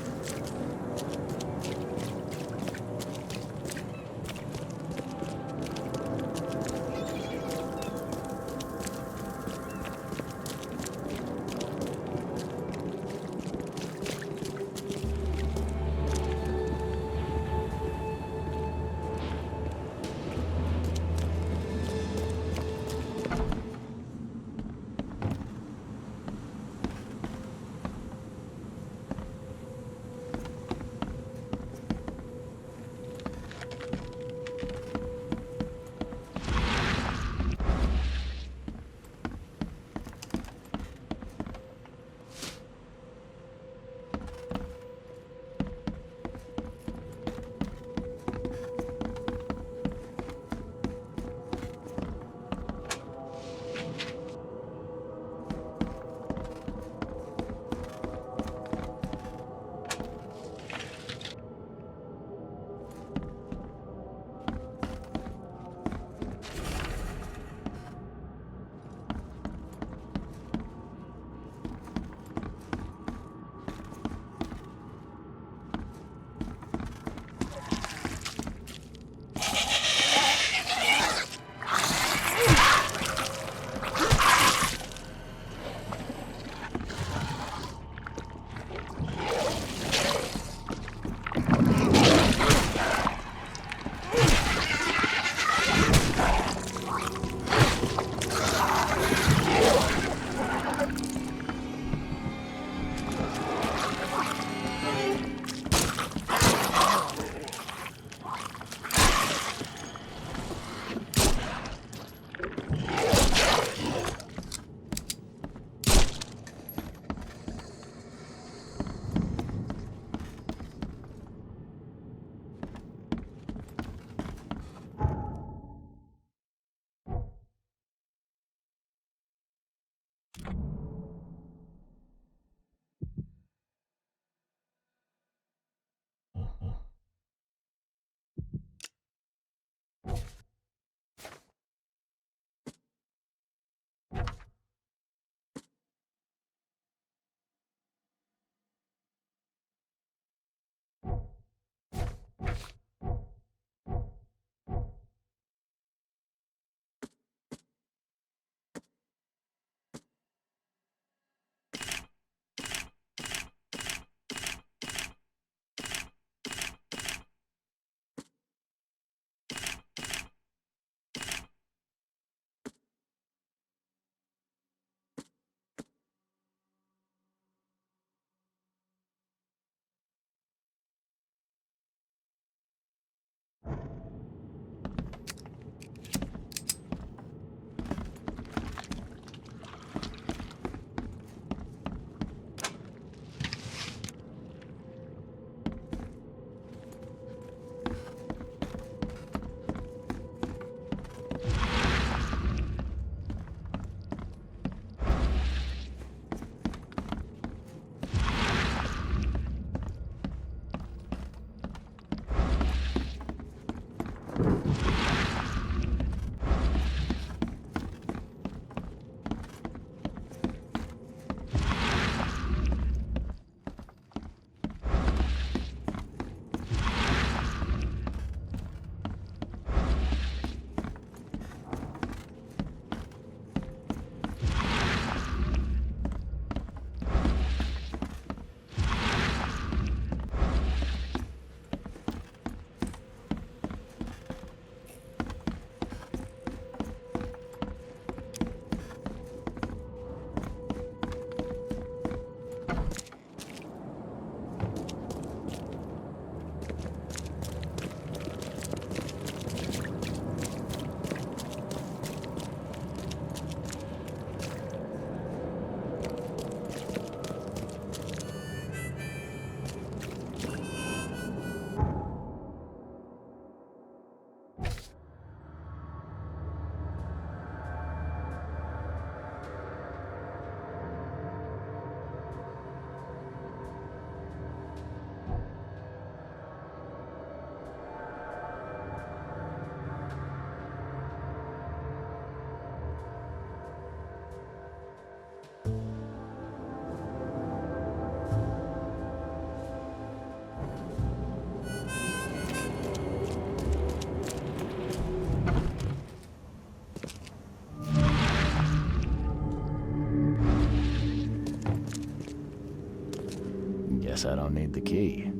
Guess I don't need the key.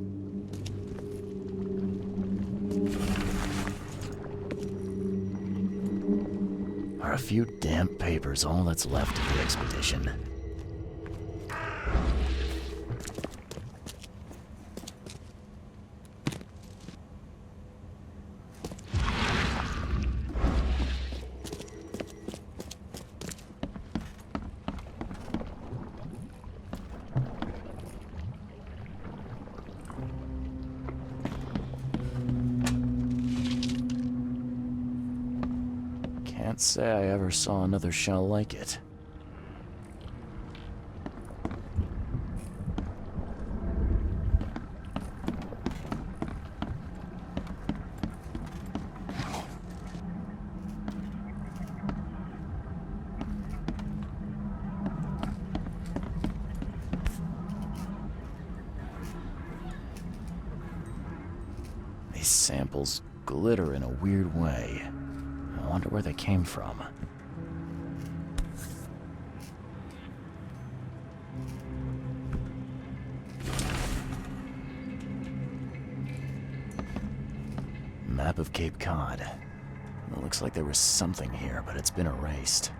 Are a few damp papers all that's left of the expedition? Can't say I ever saw another shell like it. These samples glitter in a weird way. I wonder where they came from. Map of Cape Cod. It looks like there was something here, but it's been erased.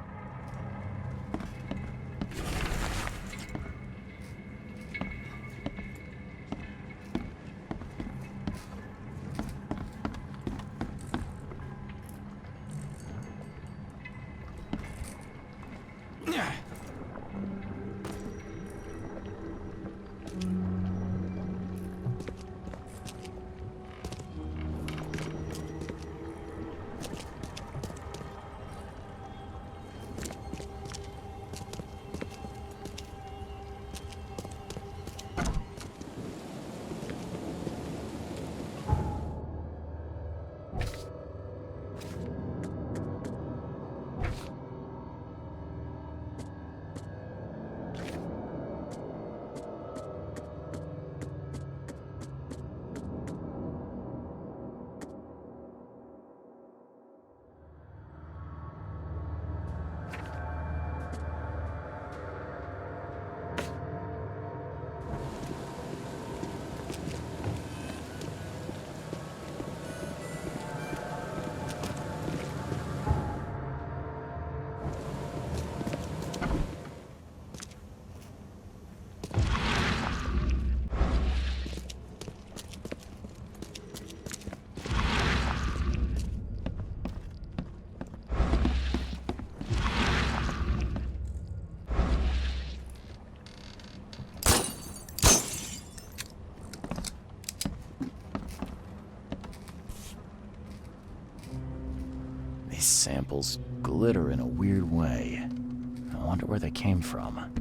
These samples glitter in a weird way. I wonder where they came from.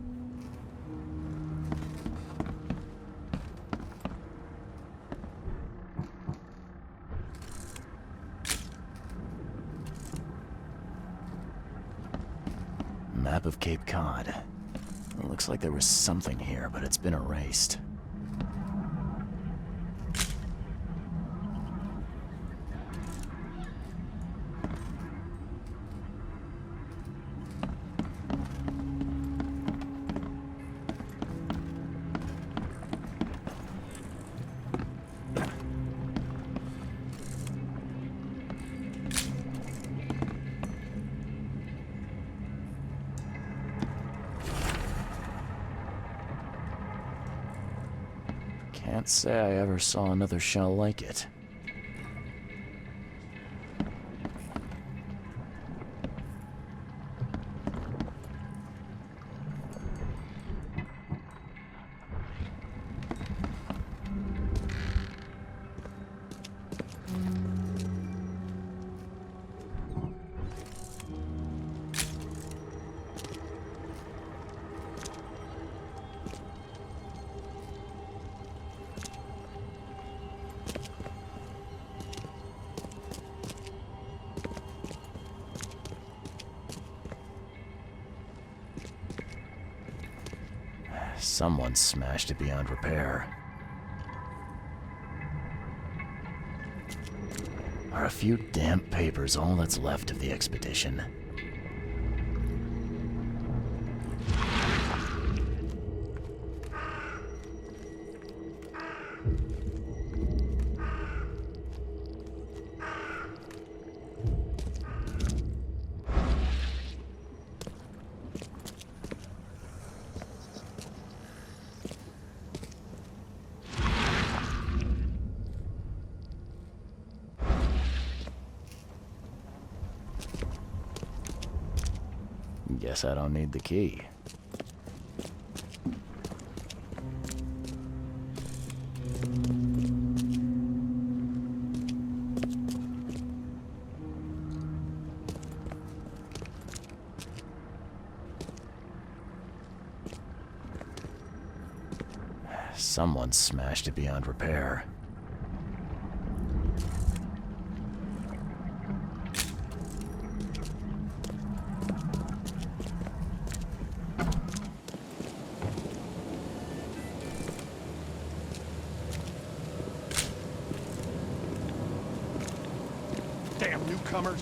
Map of Cape Cod. It looks like there was something here, but it's been erased. Can't say I ever saw another shell like it. Someone smashed it beyond repair. Are a few damp papers all that's left of the expedition? Guess I don't need the key. Someone smashed it beyond repair. Damn newcomers!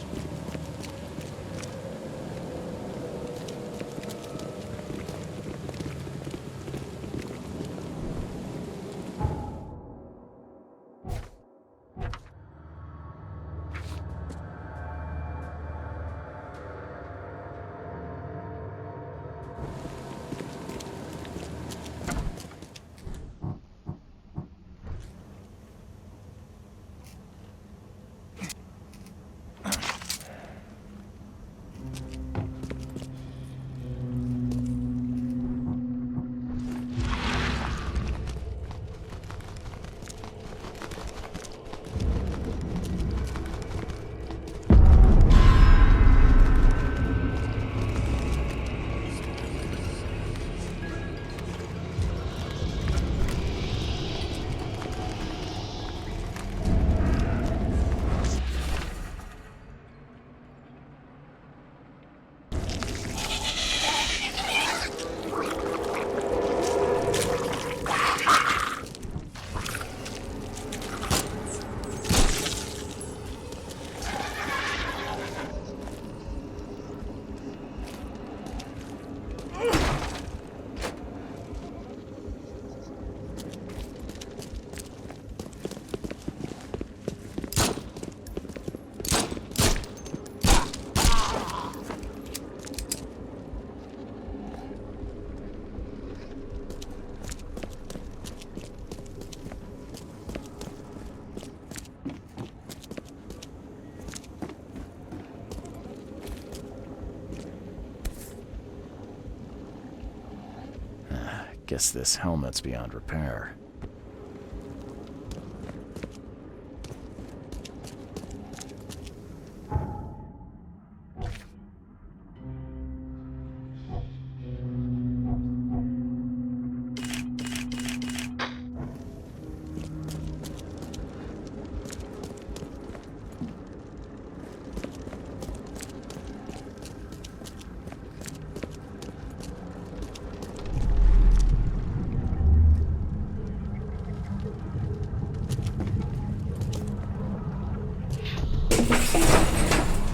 Guess this helmet's beyond repair.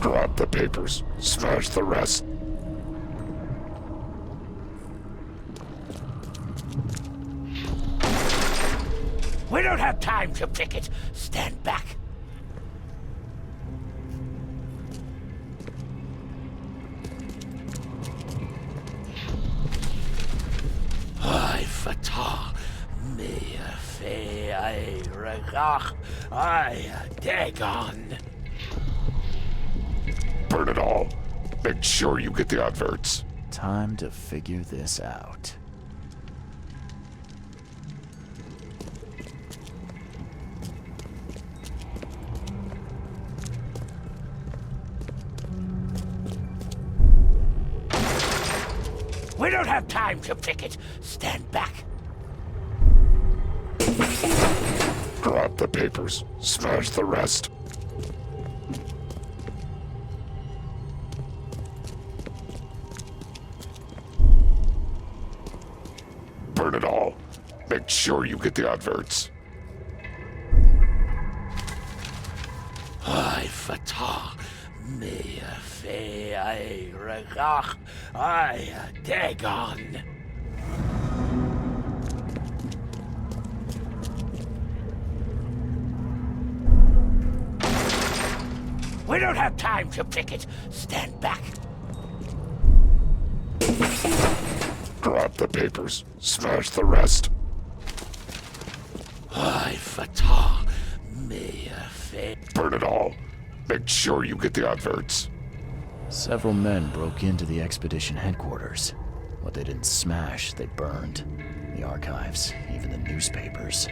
Drop the papers. Smash the rest. We don't have time to pick it. Stand back. I fatah me fe I regach I dagon. Burn it all. Make sure you get the adverts. Time to figure this out. We don't have time to pick it. Stand back. Drop the papers. Smash the rest. Burn it all. Make sure you get the adverts. I fatah me fe I regach I dagon. We don't have time to pick it. Stand back. Drop the papers. Smash the rest. I fatah me fe. Burn it all. Make sure you get the adverts. Several men broke into the expedition headquarters. What they didn't smash, they burned. The archives, even the newspapers.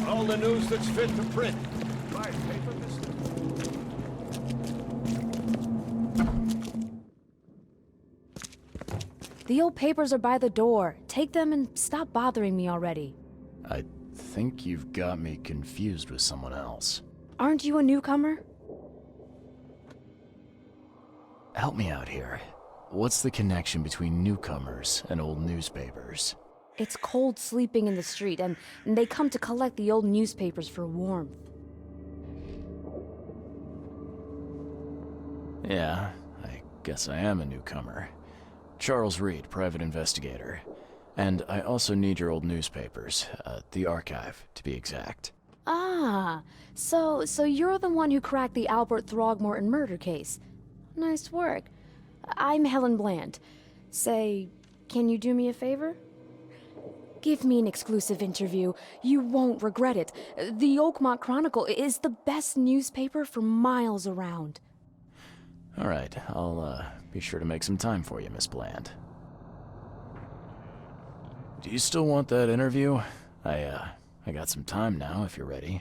All the news that's fit to print. Right, paper, mister? The old papers are by the door. Take them and stop bothering me already. I think you've got me confused with someone else. Aren't you a newcomer? Help me out here. What's the connection between newcomers and old newspapers? It's cold sleeping in the street, and they come to collect the old newspapers for warmth. Yeah, I guess I am a newcomer. Charles Reed, private investigator. And I also need your old newspapers, the archive, to be exact. Ah, so you're the one who cracked the Albert Throgmorton murder case. Nice work. I'm Helen Bland. Say, can you do me a favor? Give me an exclusive interview. You won't regret it. The Oakmont Chronicle is the best newspaper for miles around. All right, I'll be sure to make some time for you, Miss Bland. Do you still want that interview? I got some time now, if you're ready.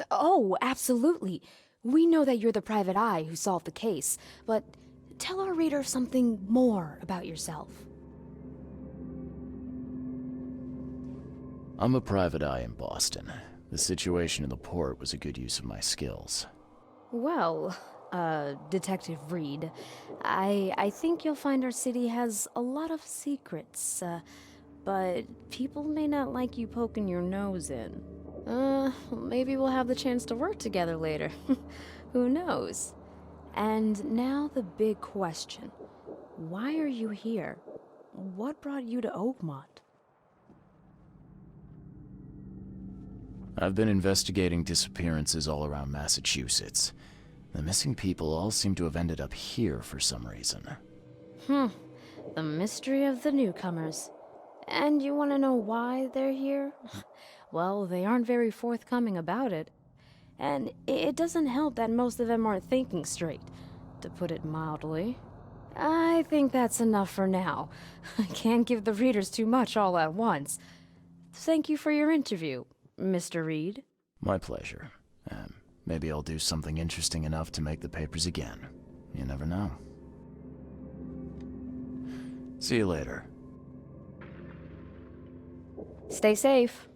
Oh, absolutely. We know that you're the private eye who solved the case, but tell our reader something more about yourself. I'm a private eye in Boston. The situation in the port was a good use of my skills. Well, Detective Reed, I think you'll find our city has a lot of secrets, but people may not like you poking your nose in. Maybe we'll have the chance to work together later. Who knows? And now the big question. Why are you here? What brought you to Oakmont? I've been investigating disappearances all around Massachusetts. The missing people all seem to have ended up here for some reason. The mystery of the newcomers. And you want to know why they're here? Well, they aren't very forthcoming about it. And it doesn't help that most of them aren't thinking straight, to put it mildly. I think that's enough for now. I can't give the readers too much all at once. Thank you for your interview, Mr. Reed. My pleasure. Maybe I'll do something interesting enough to make the papers again. You never know. See you later. Stay safe.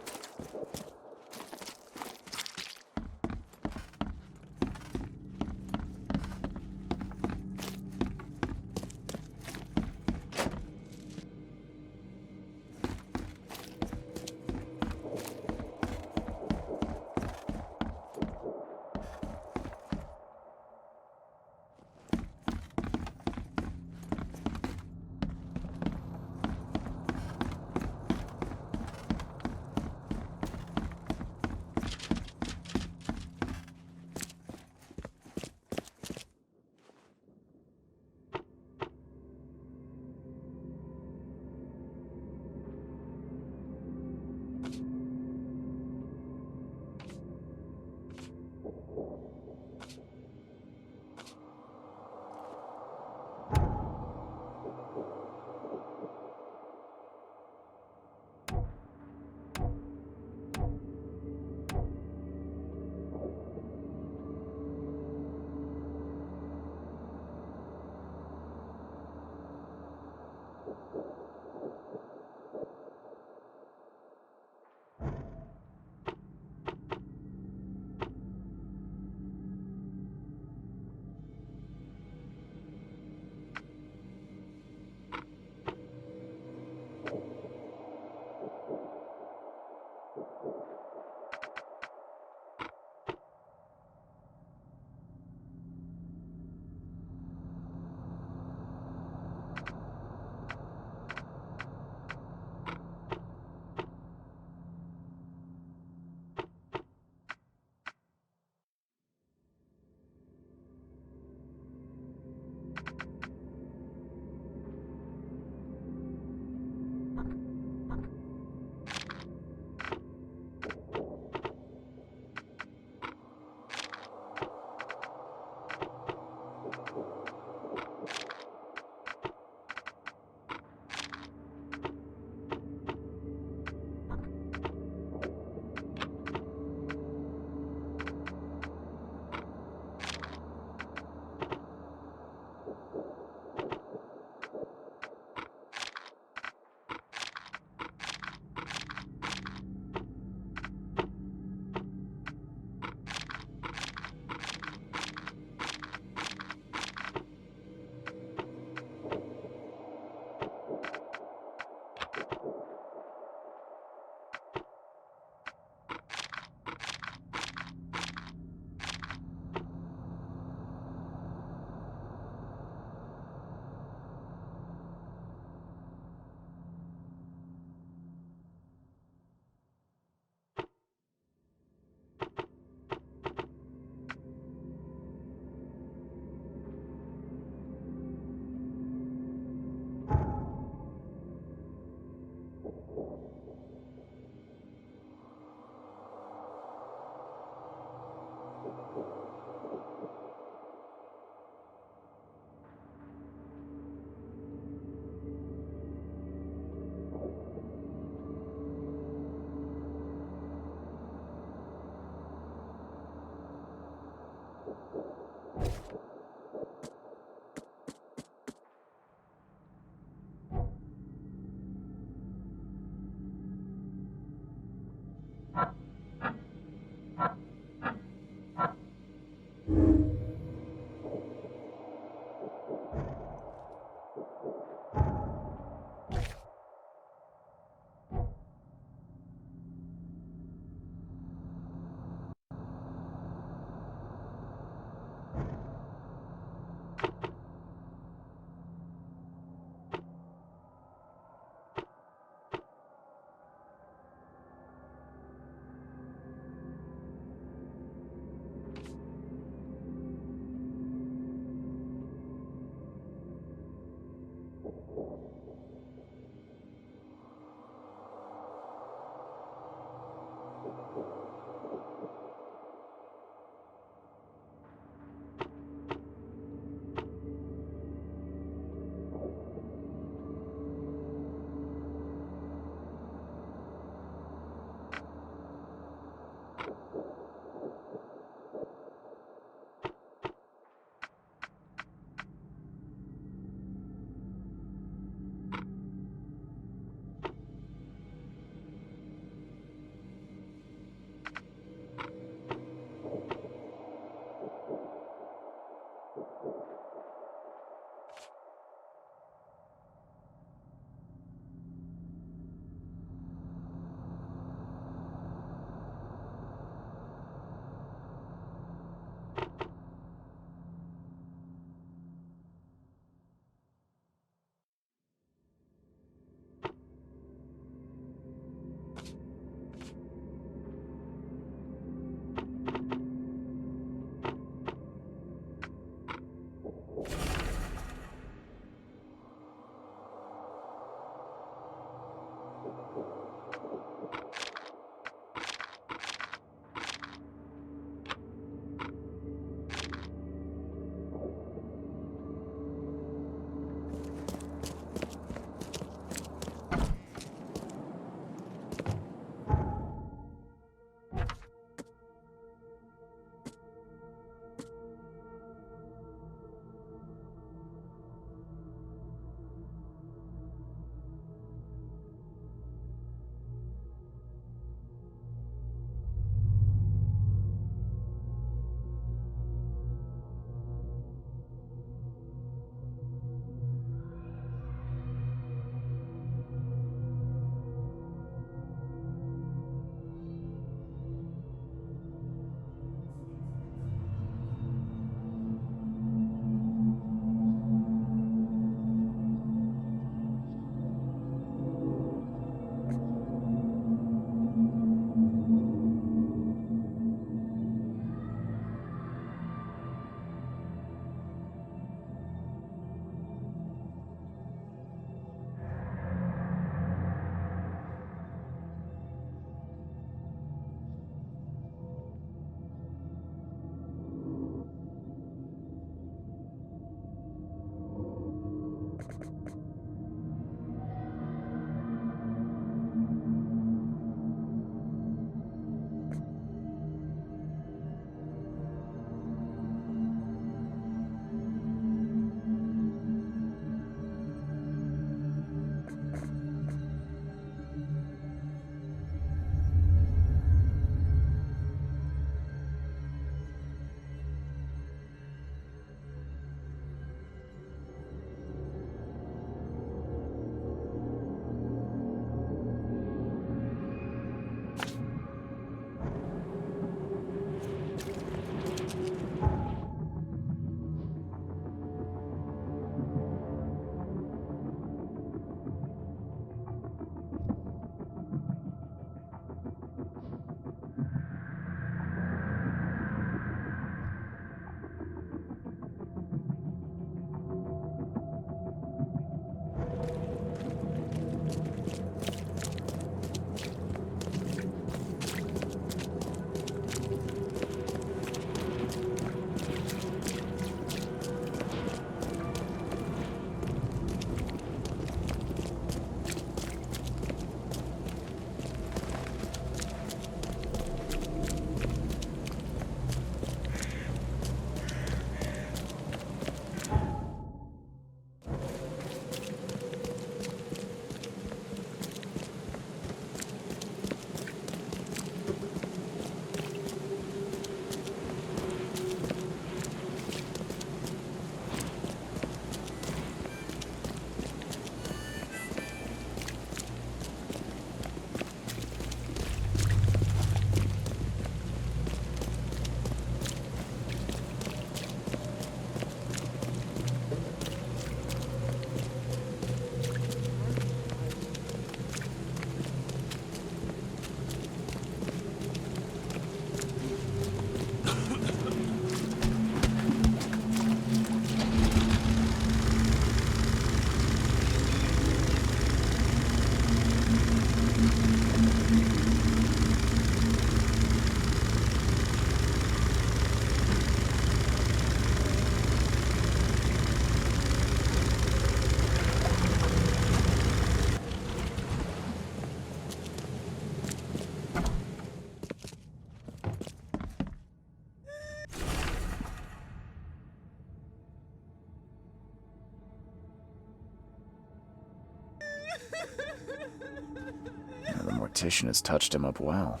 The mortician has touched him up well.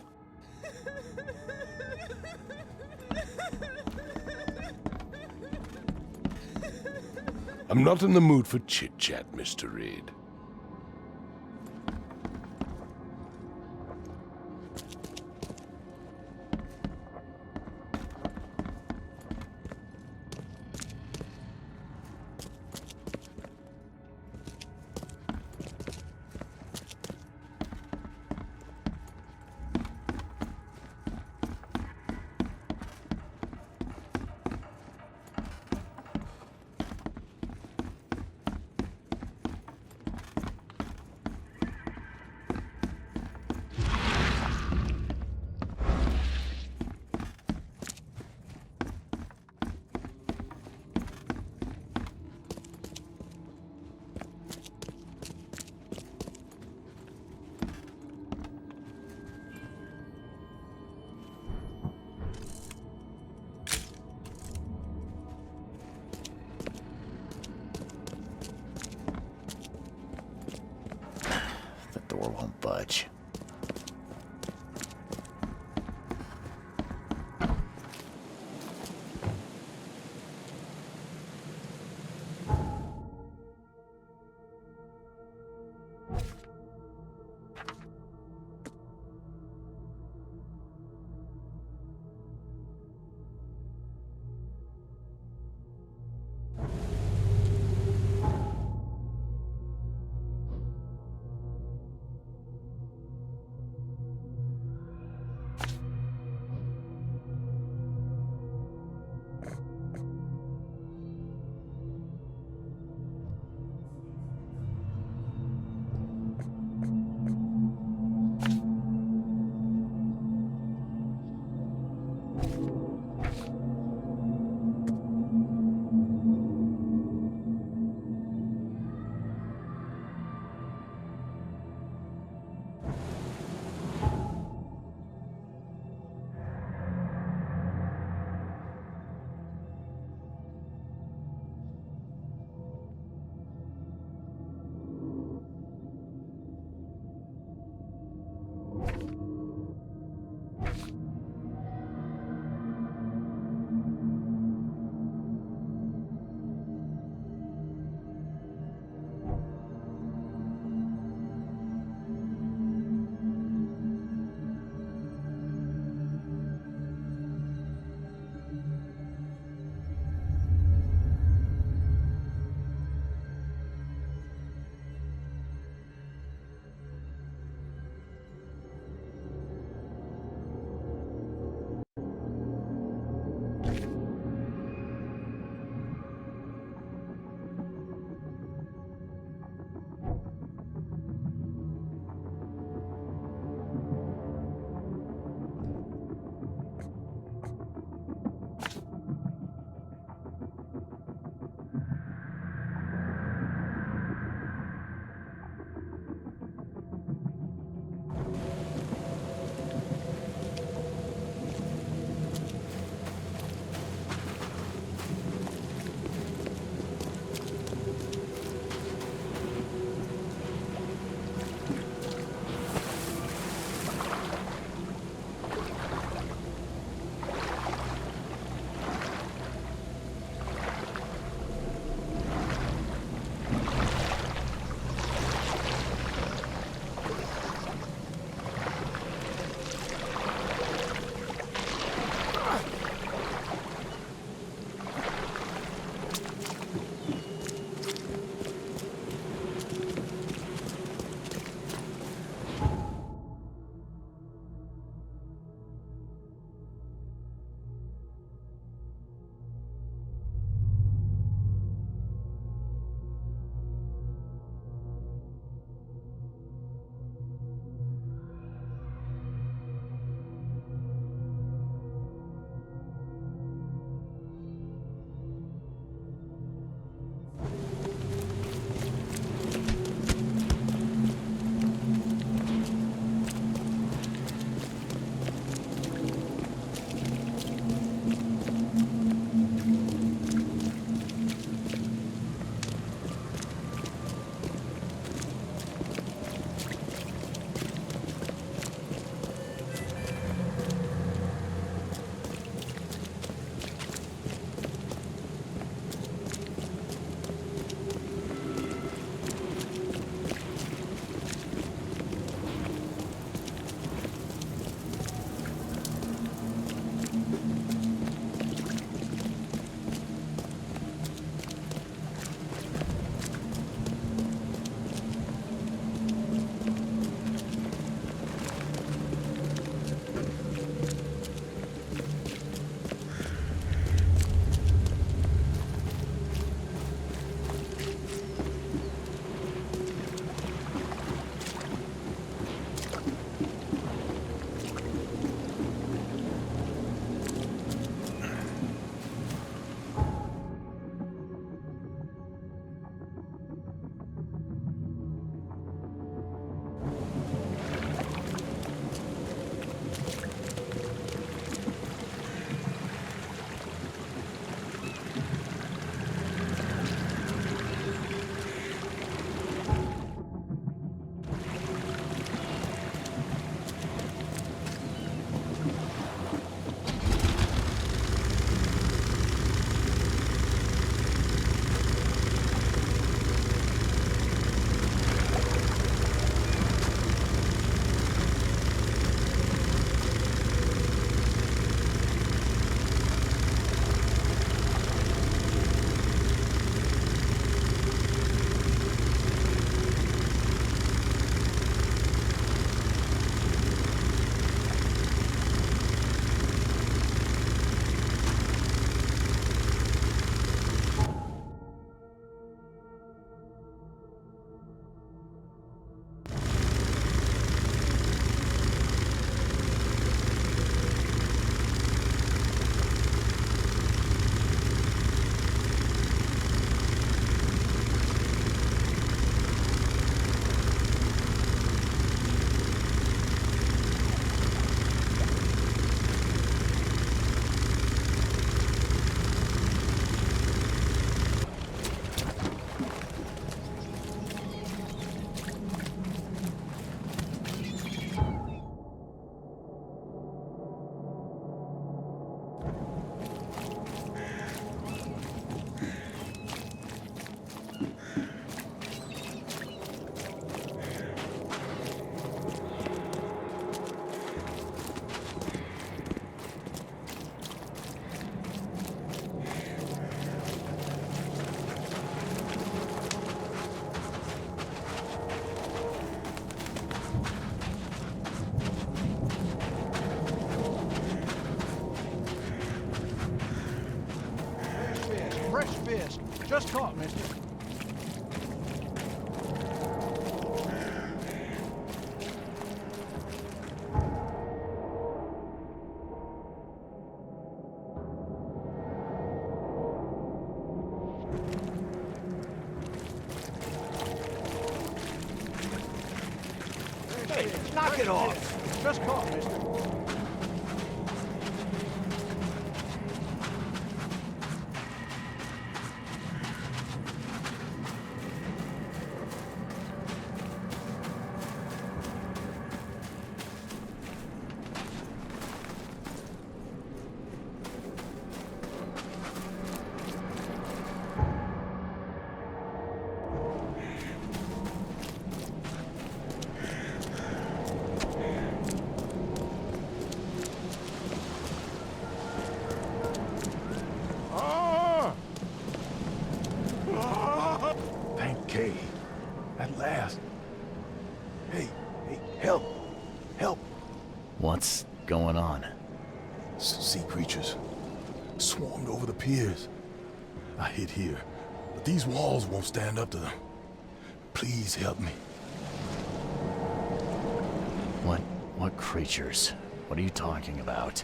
I'm not in the mood for chit-chat, Mr. Reed. The door won't budge. Just caught, mister. Hey, knock it off! Just caught, mister. Thank Kay. At last. Hey, help! Help! What's going on? Sea creatures. Swarmed over the piers. I hid here, but these walls won't stand up to them. Please help me. What creatures? What are you talking about?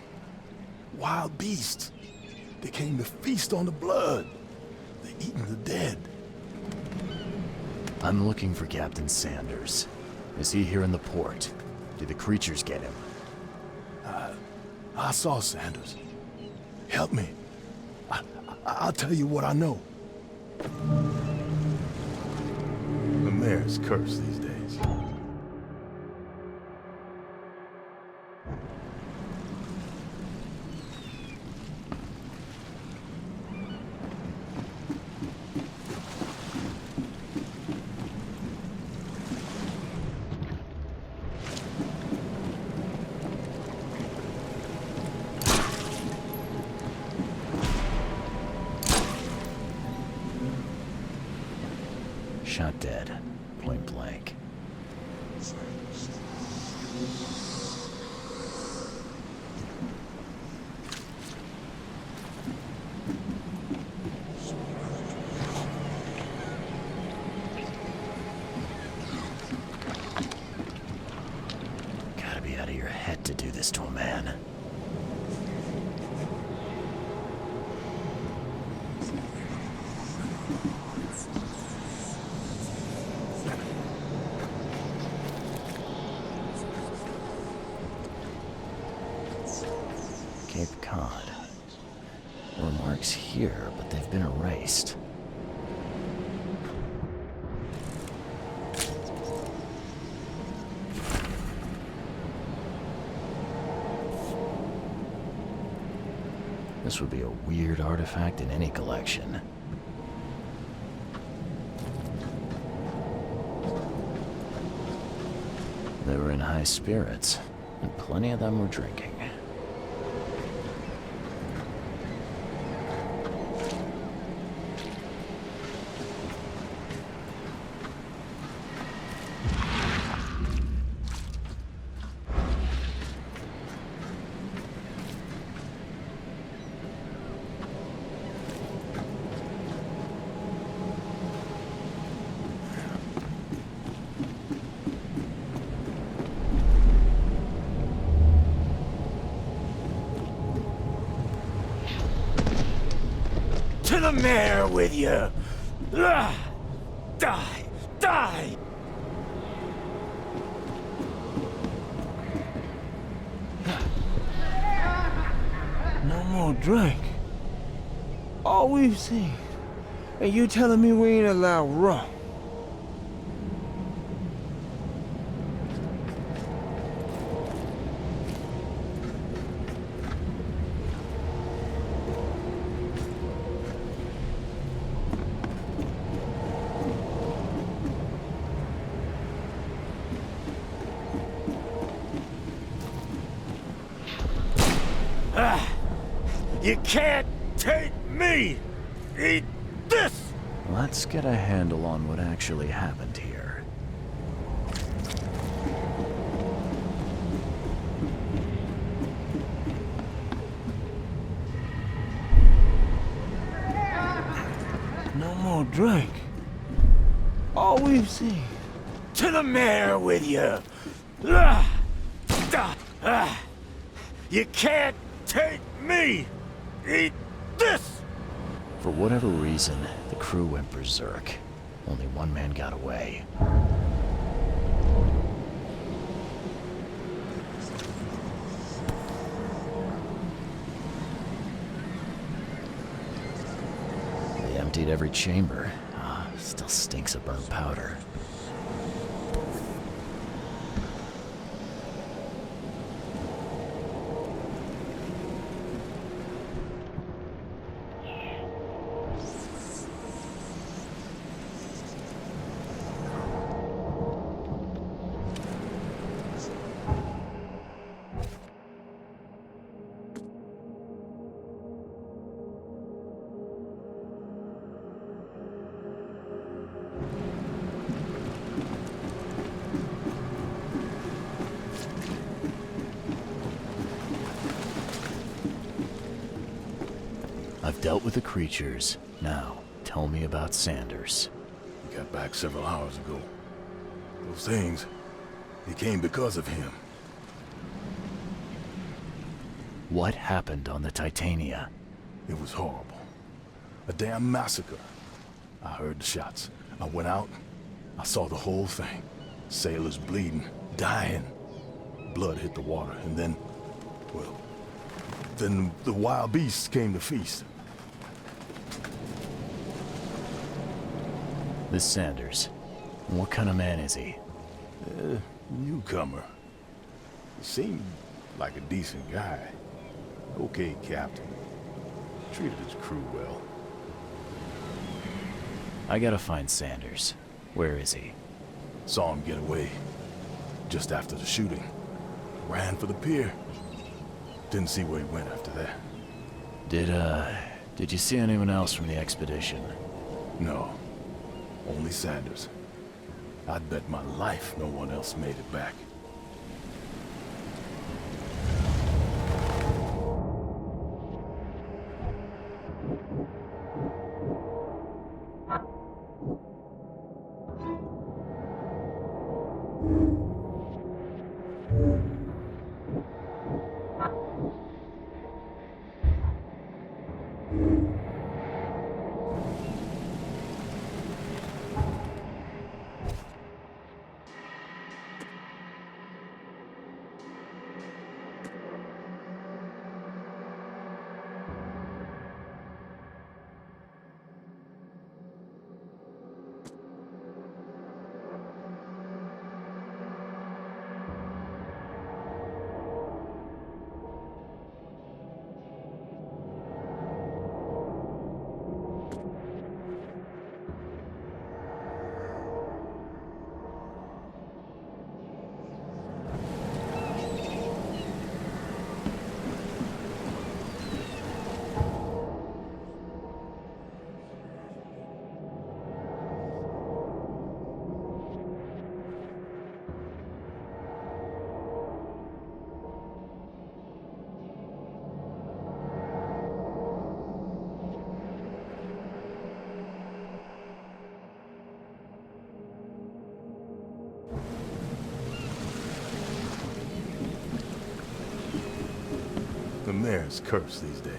Wild beasts. They came to feast on the blood. They're eating the dead. I'm looking for Captain Sanders. Is he here in the port? Did the creatures get him? I saw Sanders. Help me. I'll tell you what I know. The mayor's cursed these days. Shot dead. Point blank. Gotta be out of your head to do this to a man. Cape Cod. There were marks here, but they've been erased. This would be a weird artifact in any collection. They were in high spirits, and plenty of them were drinking. To the mayor with you! Die! Die! No more drink. All we've seen. And you telling me we ain't allowed rum? You can't take me! Eat this! Let's get a handle on what actually happened here. No drink. All we've seen. To the mayor with you! You can't take me! Eat this! For whatever reason, the crew went berserk. Only one man got away. They emptied every chamber. Still stinks of burnt powder. I've dealt with the creatures. Now, tell me about Sanders. He got back several hours ago. Those things, they came because of him. What happened on the Titania? It was horrible. A damn massacre. I heard the shots. I went out. I saw the whole thing. Sailors bleeding, dying. Blood hit the water, and then, well, then the wild beasts came to feast. This Sanders. What kind of man is he? Newcomer. He seemed like a decent guy. Okay, Captain. Treated his crew well. I gotta find Sanders. Where is he? Saw him get away. Just after the shooting. Ran for the pier. Didn't see where he went after that. Did you see anyone else from the expedition? No. Only Sanders. I'd bet my life no one else made it back. The mayor's cursed these days.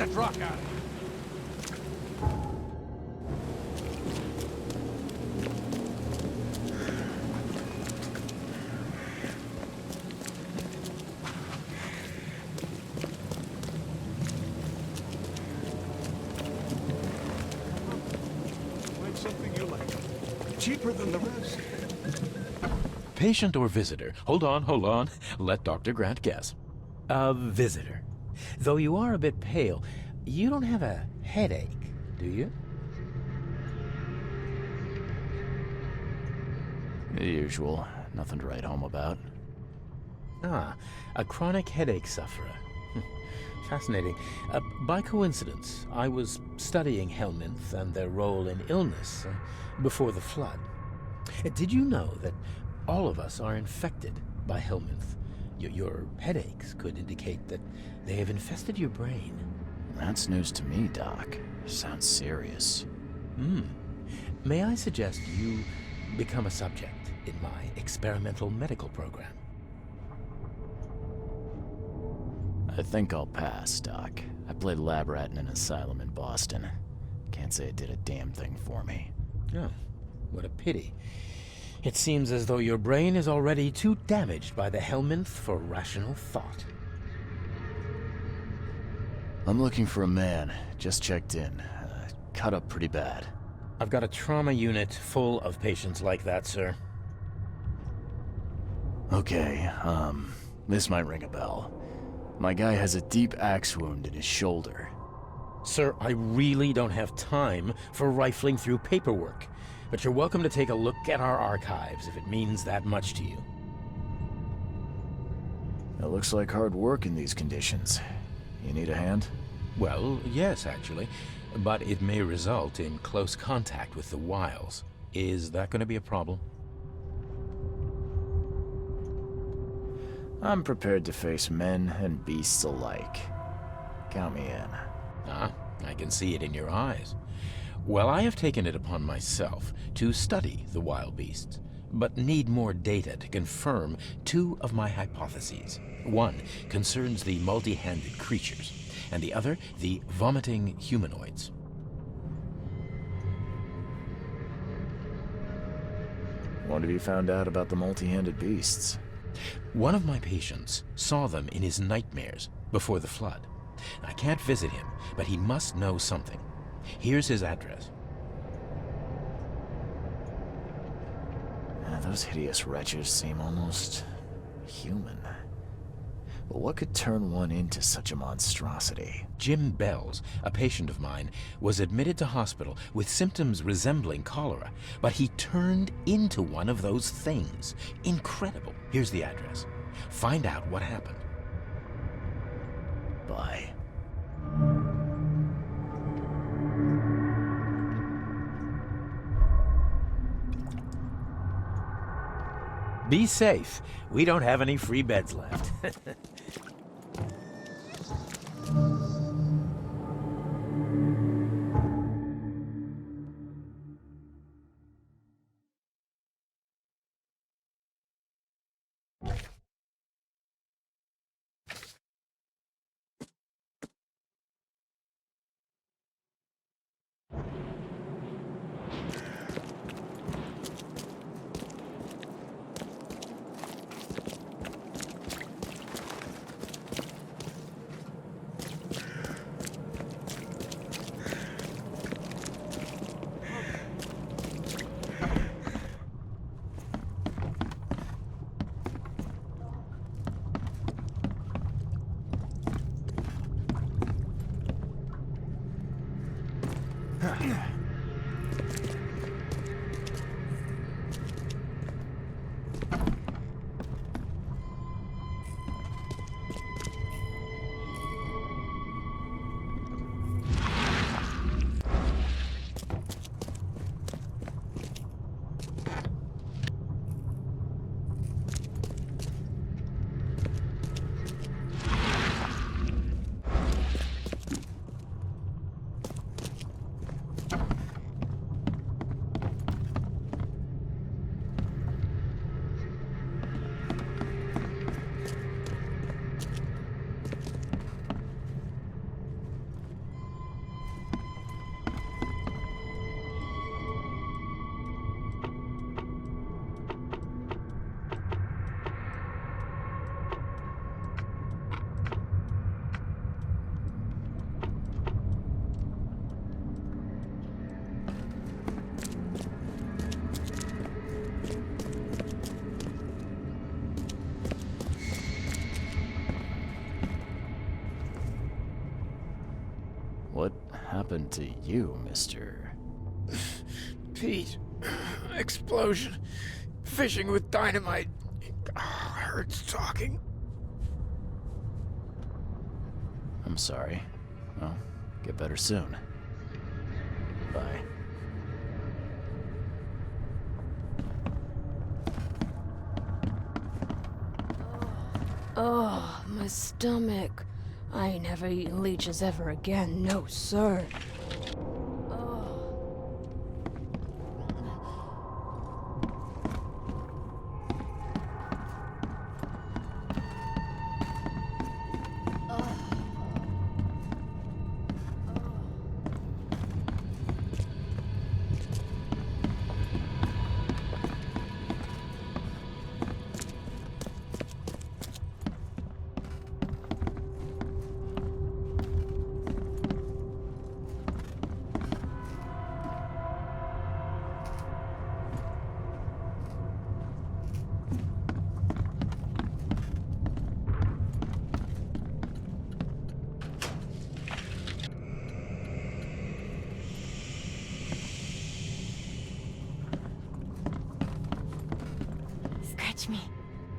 the truck out of here. Find something you like. Cheaper than the rest. Patient or visitor? Hold on. Let Dr. Grant guess. A visitor. Though you are a bit pale, you don't have a headache, do you? The usual. Nothing to write home about. Ah, a chronic headache sufferer. Fascinating. By coincidence, I was studying helminths and their role in illness before the flood. Did you know that all of us are infected by helminth? Your headaches could indicate that they have infested your brain. That's news to me, Doc. Sounds serious. May I suggest you become a subject in my experimental medical program? I think I'll pass, Doc. I played lab rat in an asylum in Boston. Can't say it did a damn thing for me. Oh, what a pity. It seems as though your brain is already too damaged by the helminth for rational thought. I'm looking for a man. Just checked in. Cut up pretty bad. I've got a trauma unit full of patients like that, sir. Okay, this might ring a bell. My guy has a deep axe wound in his shoulder. Sir, I really don't have time for rifling through paperwork, but you're welcome to take a look at our archives if it means that much to you. It looks like hard work in these conditions. You need a hand? Well, yes, actually, but it may result in close contact with the wiles. Is that going to be a problem? I'm prepared to face men and beasts alike. Count me in. Ah, I can see it in your eyes. Well, I have taken it upon myself to study the wild beasts, but need more data to confirm two of my hypotheses. One concerns the multi-handed creatures, and the other the vomiting humanoids. What have you found out about the multi-handed beasts? One of my patients saw them in his nightmares before the flood. I can't visit him, but he must know something. Here's his address. Those hideous wretches seem almost human. But what could turn one into such a monstrosity? Jim Bells, a patient of mine, was admitted to hospital with symptoms resembling cholera, but he turned into one of those things. Incredible. Here's the address. Find out what happened. Bye. Be safe. We don't have any free beds left. What happened to you, Mr.? Pete. Explosion. Fishing with dynamite. Hurts talking. I'm sorry. Well, get better soon. Bye. Oh, my stomach. I ain't never eaten leeches ever again, no sir. Scratch me.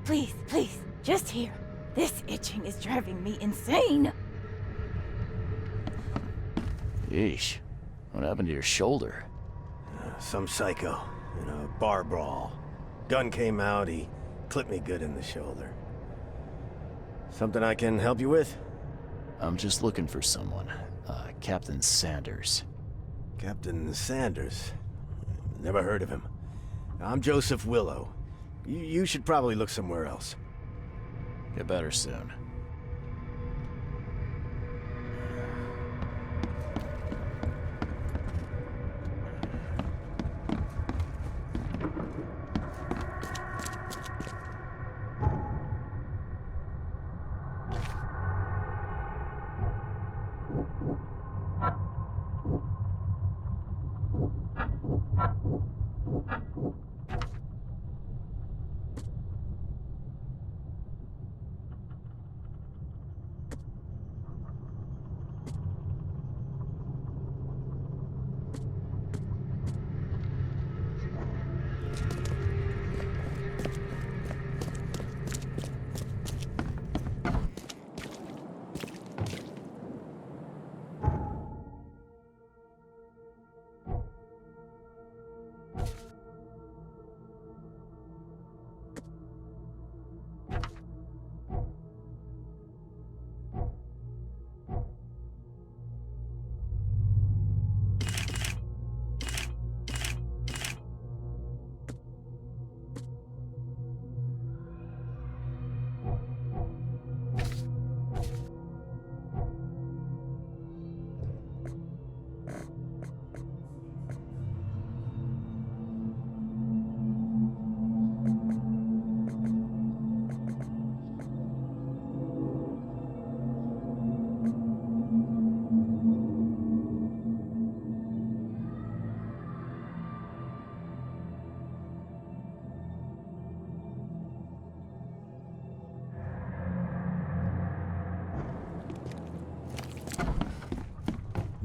Please, please, just here. This itching is driving me insane. Yeesh. What happened to your shoulder? Some psycho in a bar brawl. Gun came out, he clipped me good in the shoulder. Something I can help you with? I'm just looking for someone. Captain Sanders. Captain Sanders? Never heard of him. I'm Joseph Willow. You should probably look somewhere else. Get better soon.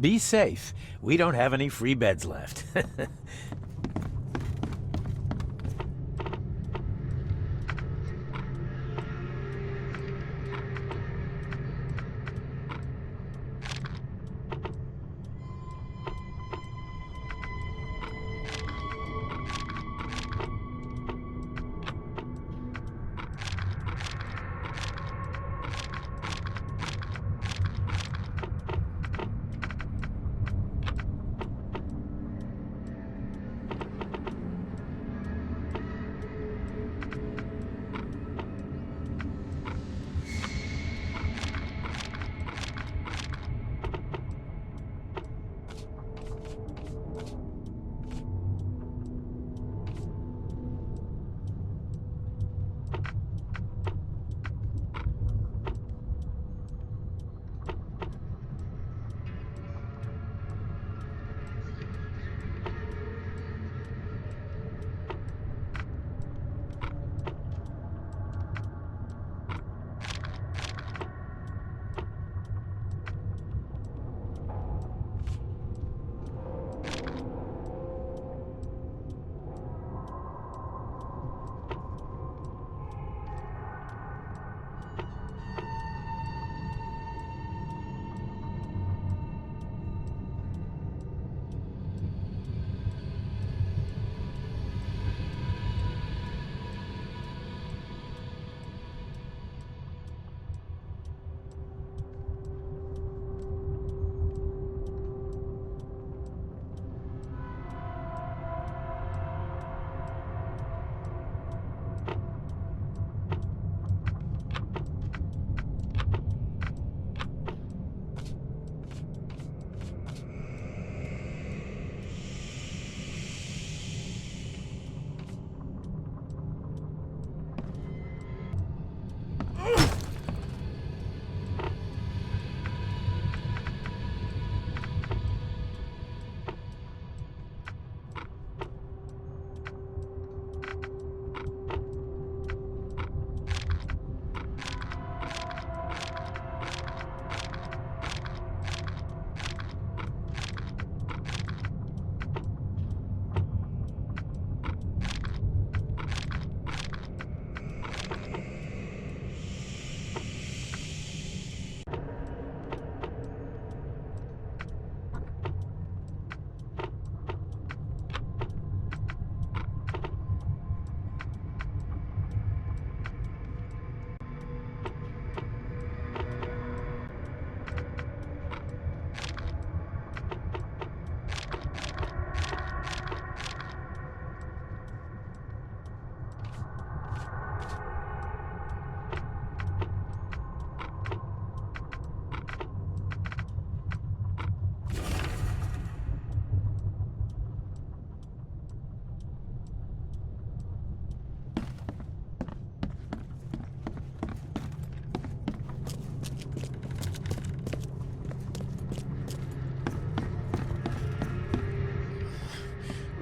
Be safe. We don't have any free beds left.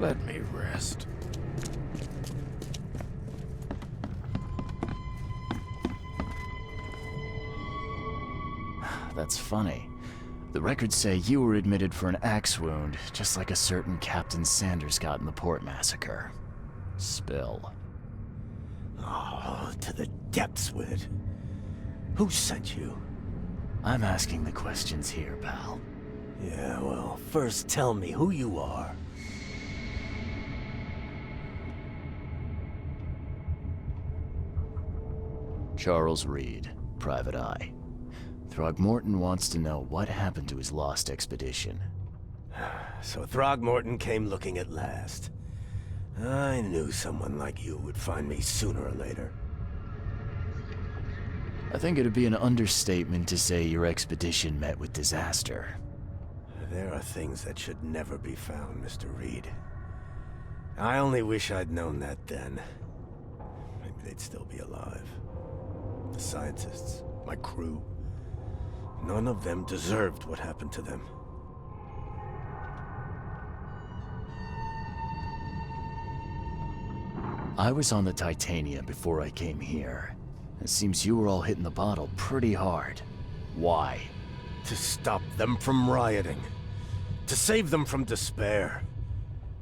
Let me rest. That's funny. The records say you were admitted for an axe wound, just like a certain Captain Sanders got in the port massacre. Spill. Oh, to the depths with it. Who sent you? I'm asking the questions here, pal. Yeah, well, first tell me who you are. Charles Reed, Private Eye. Throgmorton wants to know what happened to his lost expedition. So Throgmorton came looking at last. I knew someone like you would find me sooner or later. I think it'd be an understatement to say your expedition met with disaster. There are things that should never be found, Mr. Reed. I only wish I'd known that then. Maybe they'd still be alive. The scientists, my crew. None of them deserved what happened to them. I was on the Titania before I came here. It seems you were all hitting the bottle pretty hard. Why? To stop them from rioting. To save them from despair.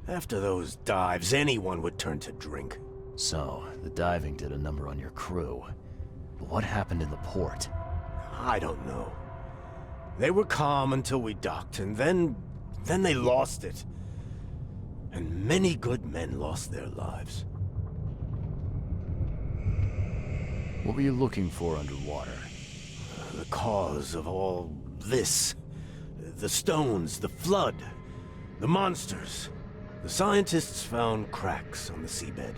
After those dives, anyone would turn to drink. So, the diving did a number on your crew. But what happened in the port? I don't know. They were calm until we docked, and then they lost it. And many good men lost their lives. What were you looking for underwater? The cause of all this. The stones, the flood, the monsters. The scientists found cracks on the seabed.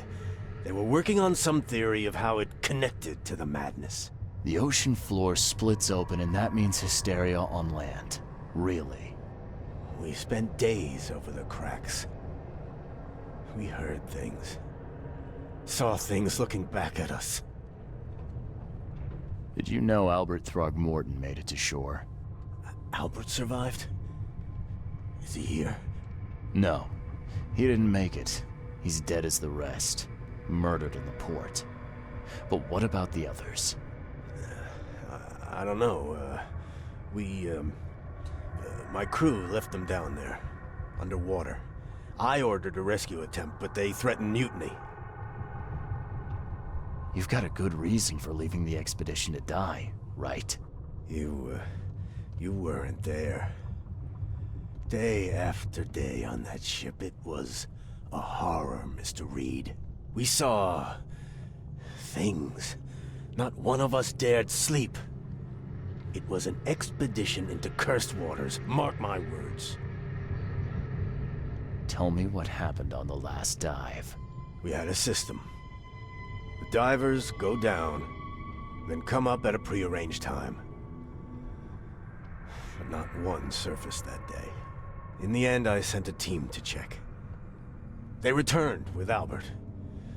They were working on some theory of how it connected to the madness. The ocean floor splits open and that means hysteria on land. Really? We spent days over the cracks. We heard things. Saw things looking back at us. Did you know Albert Throgmorton made it to shore? Albert survived? Is he here? No. He didn't make it. He's dead as the rest. Murdered in the port. But what about the others? I don't know. My crew left them down there, underwater. I ordered a rescue attempt, but they threatened mutiny. You've got a good reason for leaving the expedition to die, right? You weren't there. Day after day on that ship, it was a horror, Mr. Reed. We saw things. Not one of us dared sleep. It was an expedition into cursed waters, mark my words. Tell me what happened on the last dive. We had a system. The divers go down, then come up at a prearranged time. But not one surfaced that day. In the end, I sent a team to check. They returned with Albert,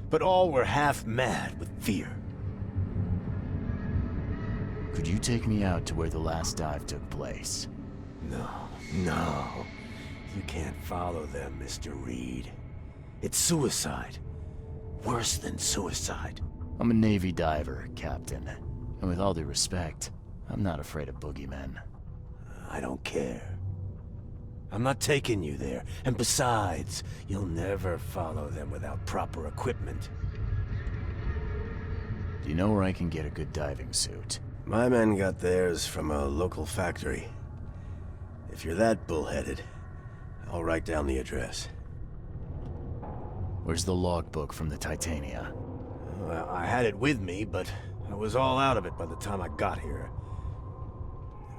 but all were half mad with fear. Could you take me out to where the last dive took place? No. You can't follow them, Mr. Reed. It's suicide. Worse than suicide. I'm a Navy diver, Captain. And with all due respect, I'm not afraid of boogeymen. I don't care. I'm not taking you there. And besides, you'll never follow them without proper equipment. Do you know where I can get a good diving suit? My men got theirs from a local factory. If you're that bullheaded, I'll write down the address. Where's the logbook from the Titania? Well, I had it with me, but I was all out of it by the time I got here.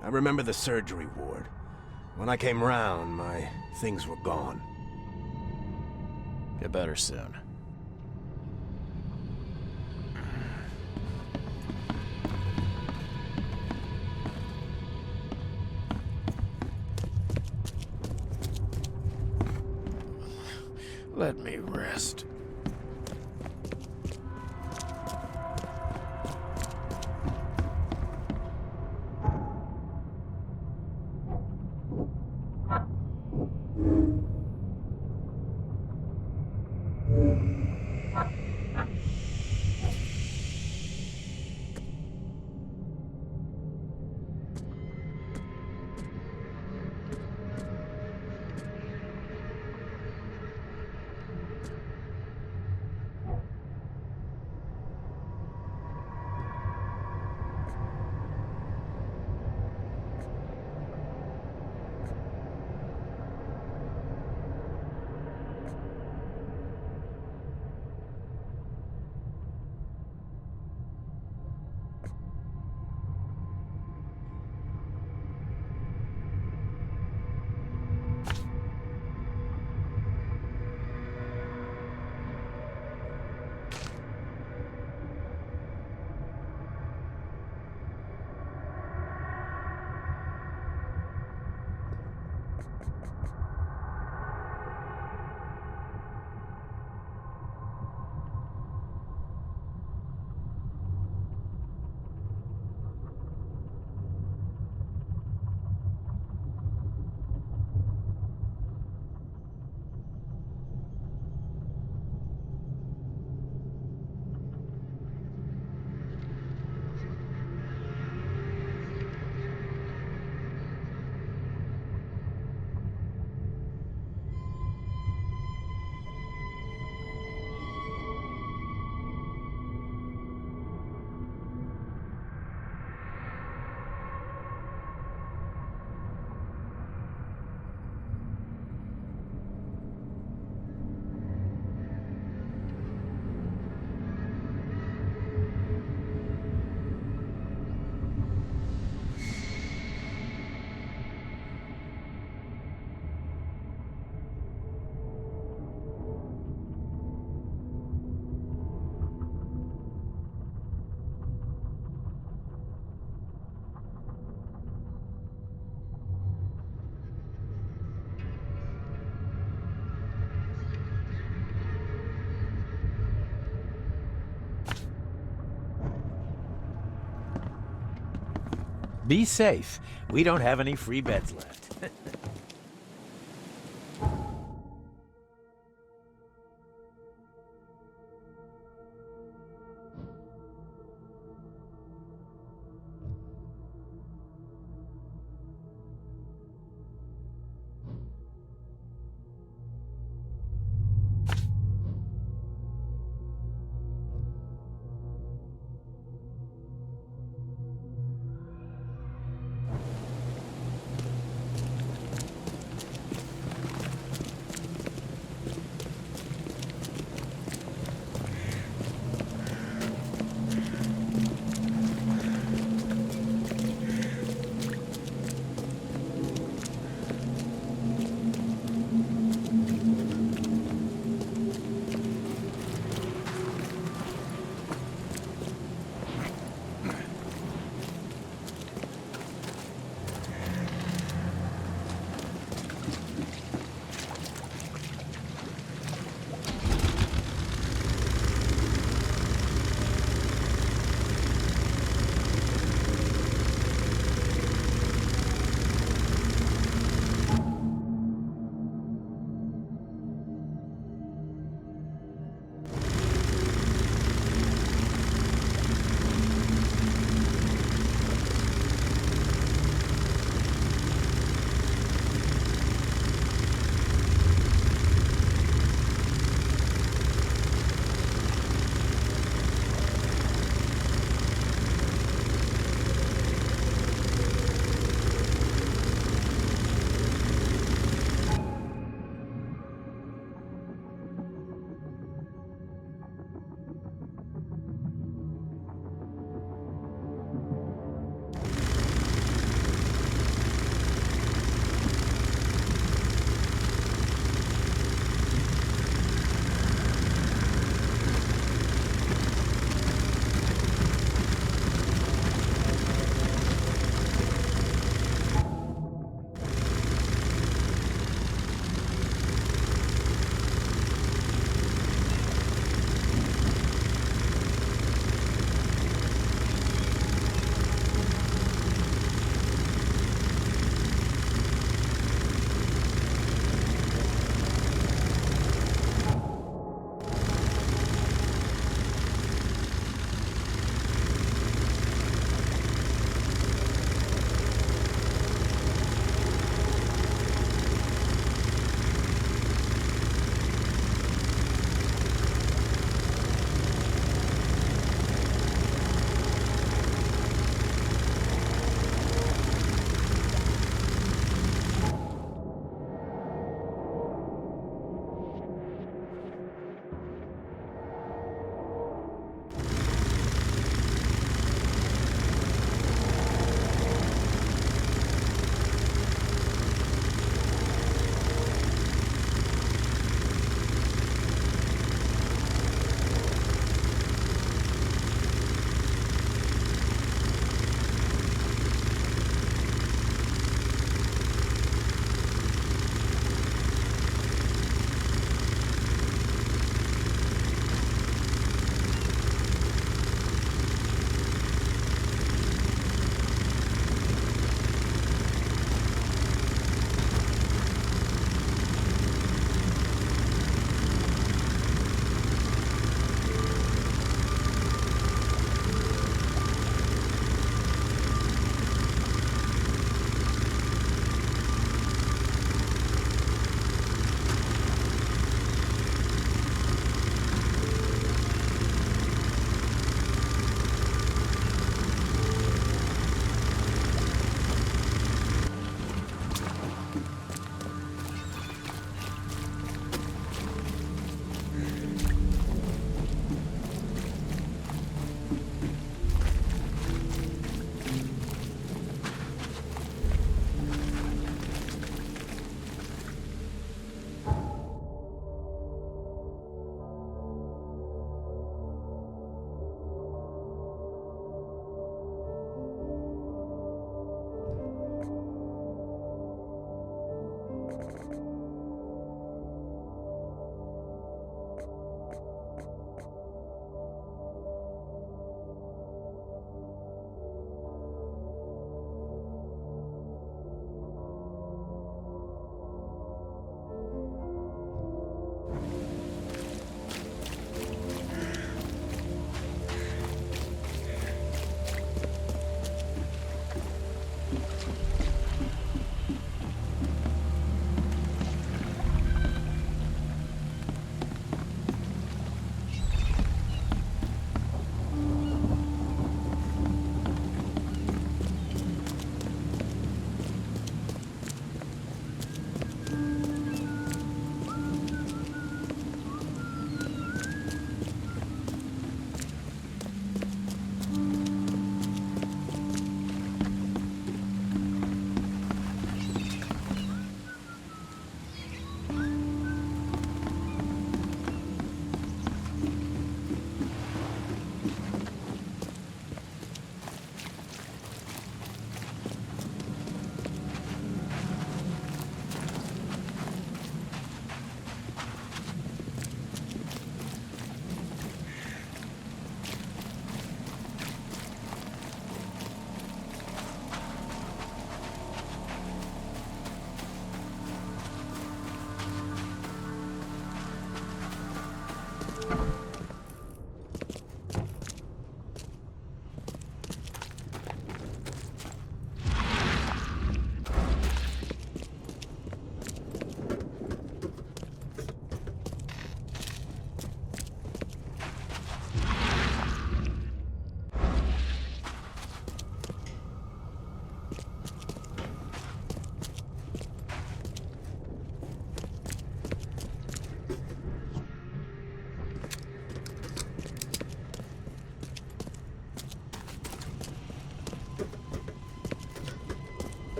I remember the surgery ward. When I came round, my things were gone. Get better soon. Let me rest. Be safe. We don't have any free beds left.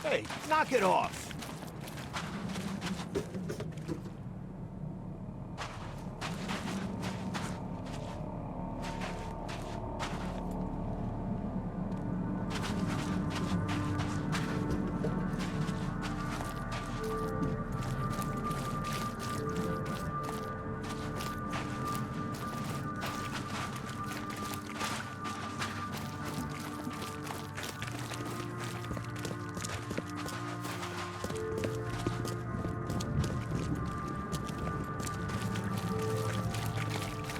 Hey, knock it off!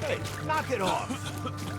Hey, knock it off!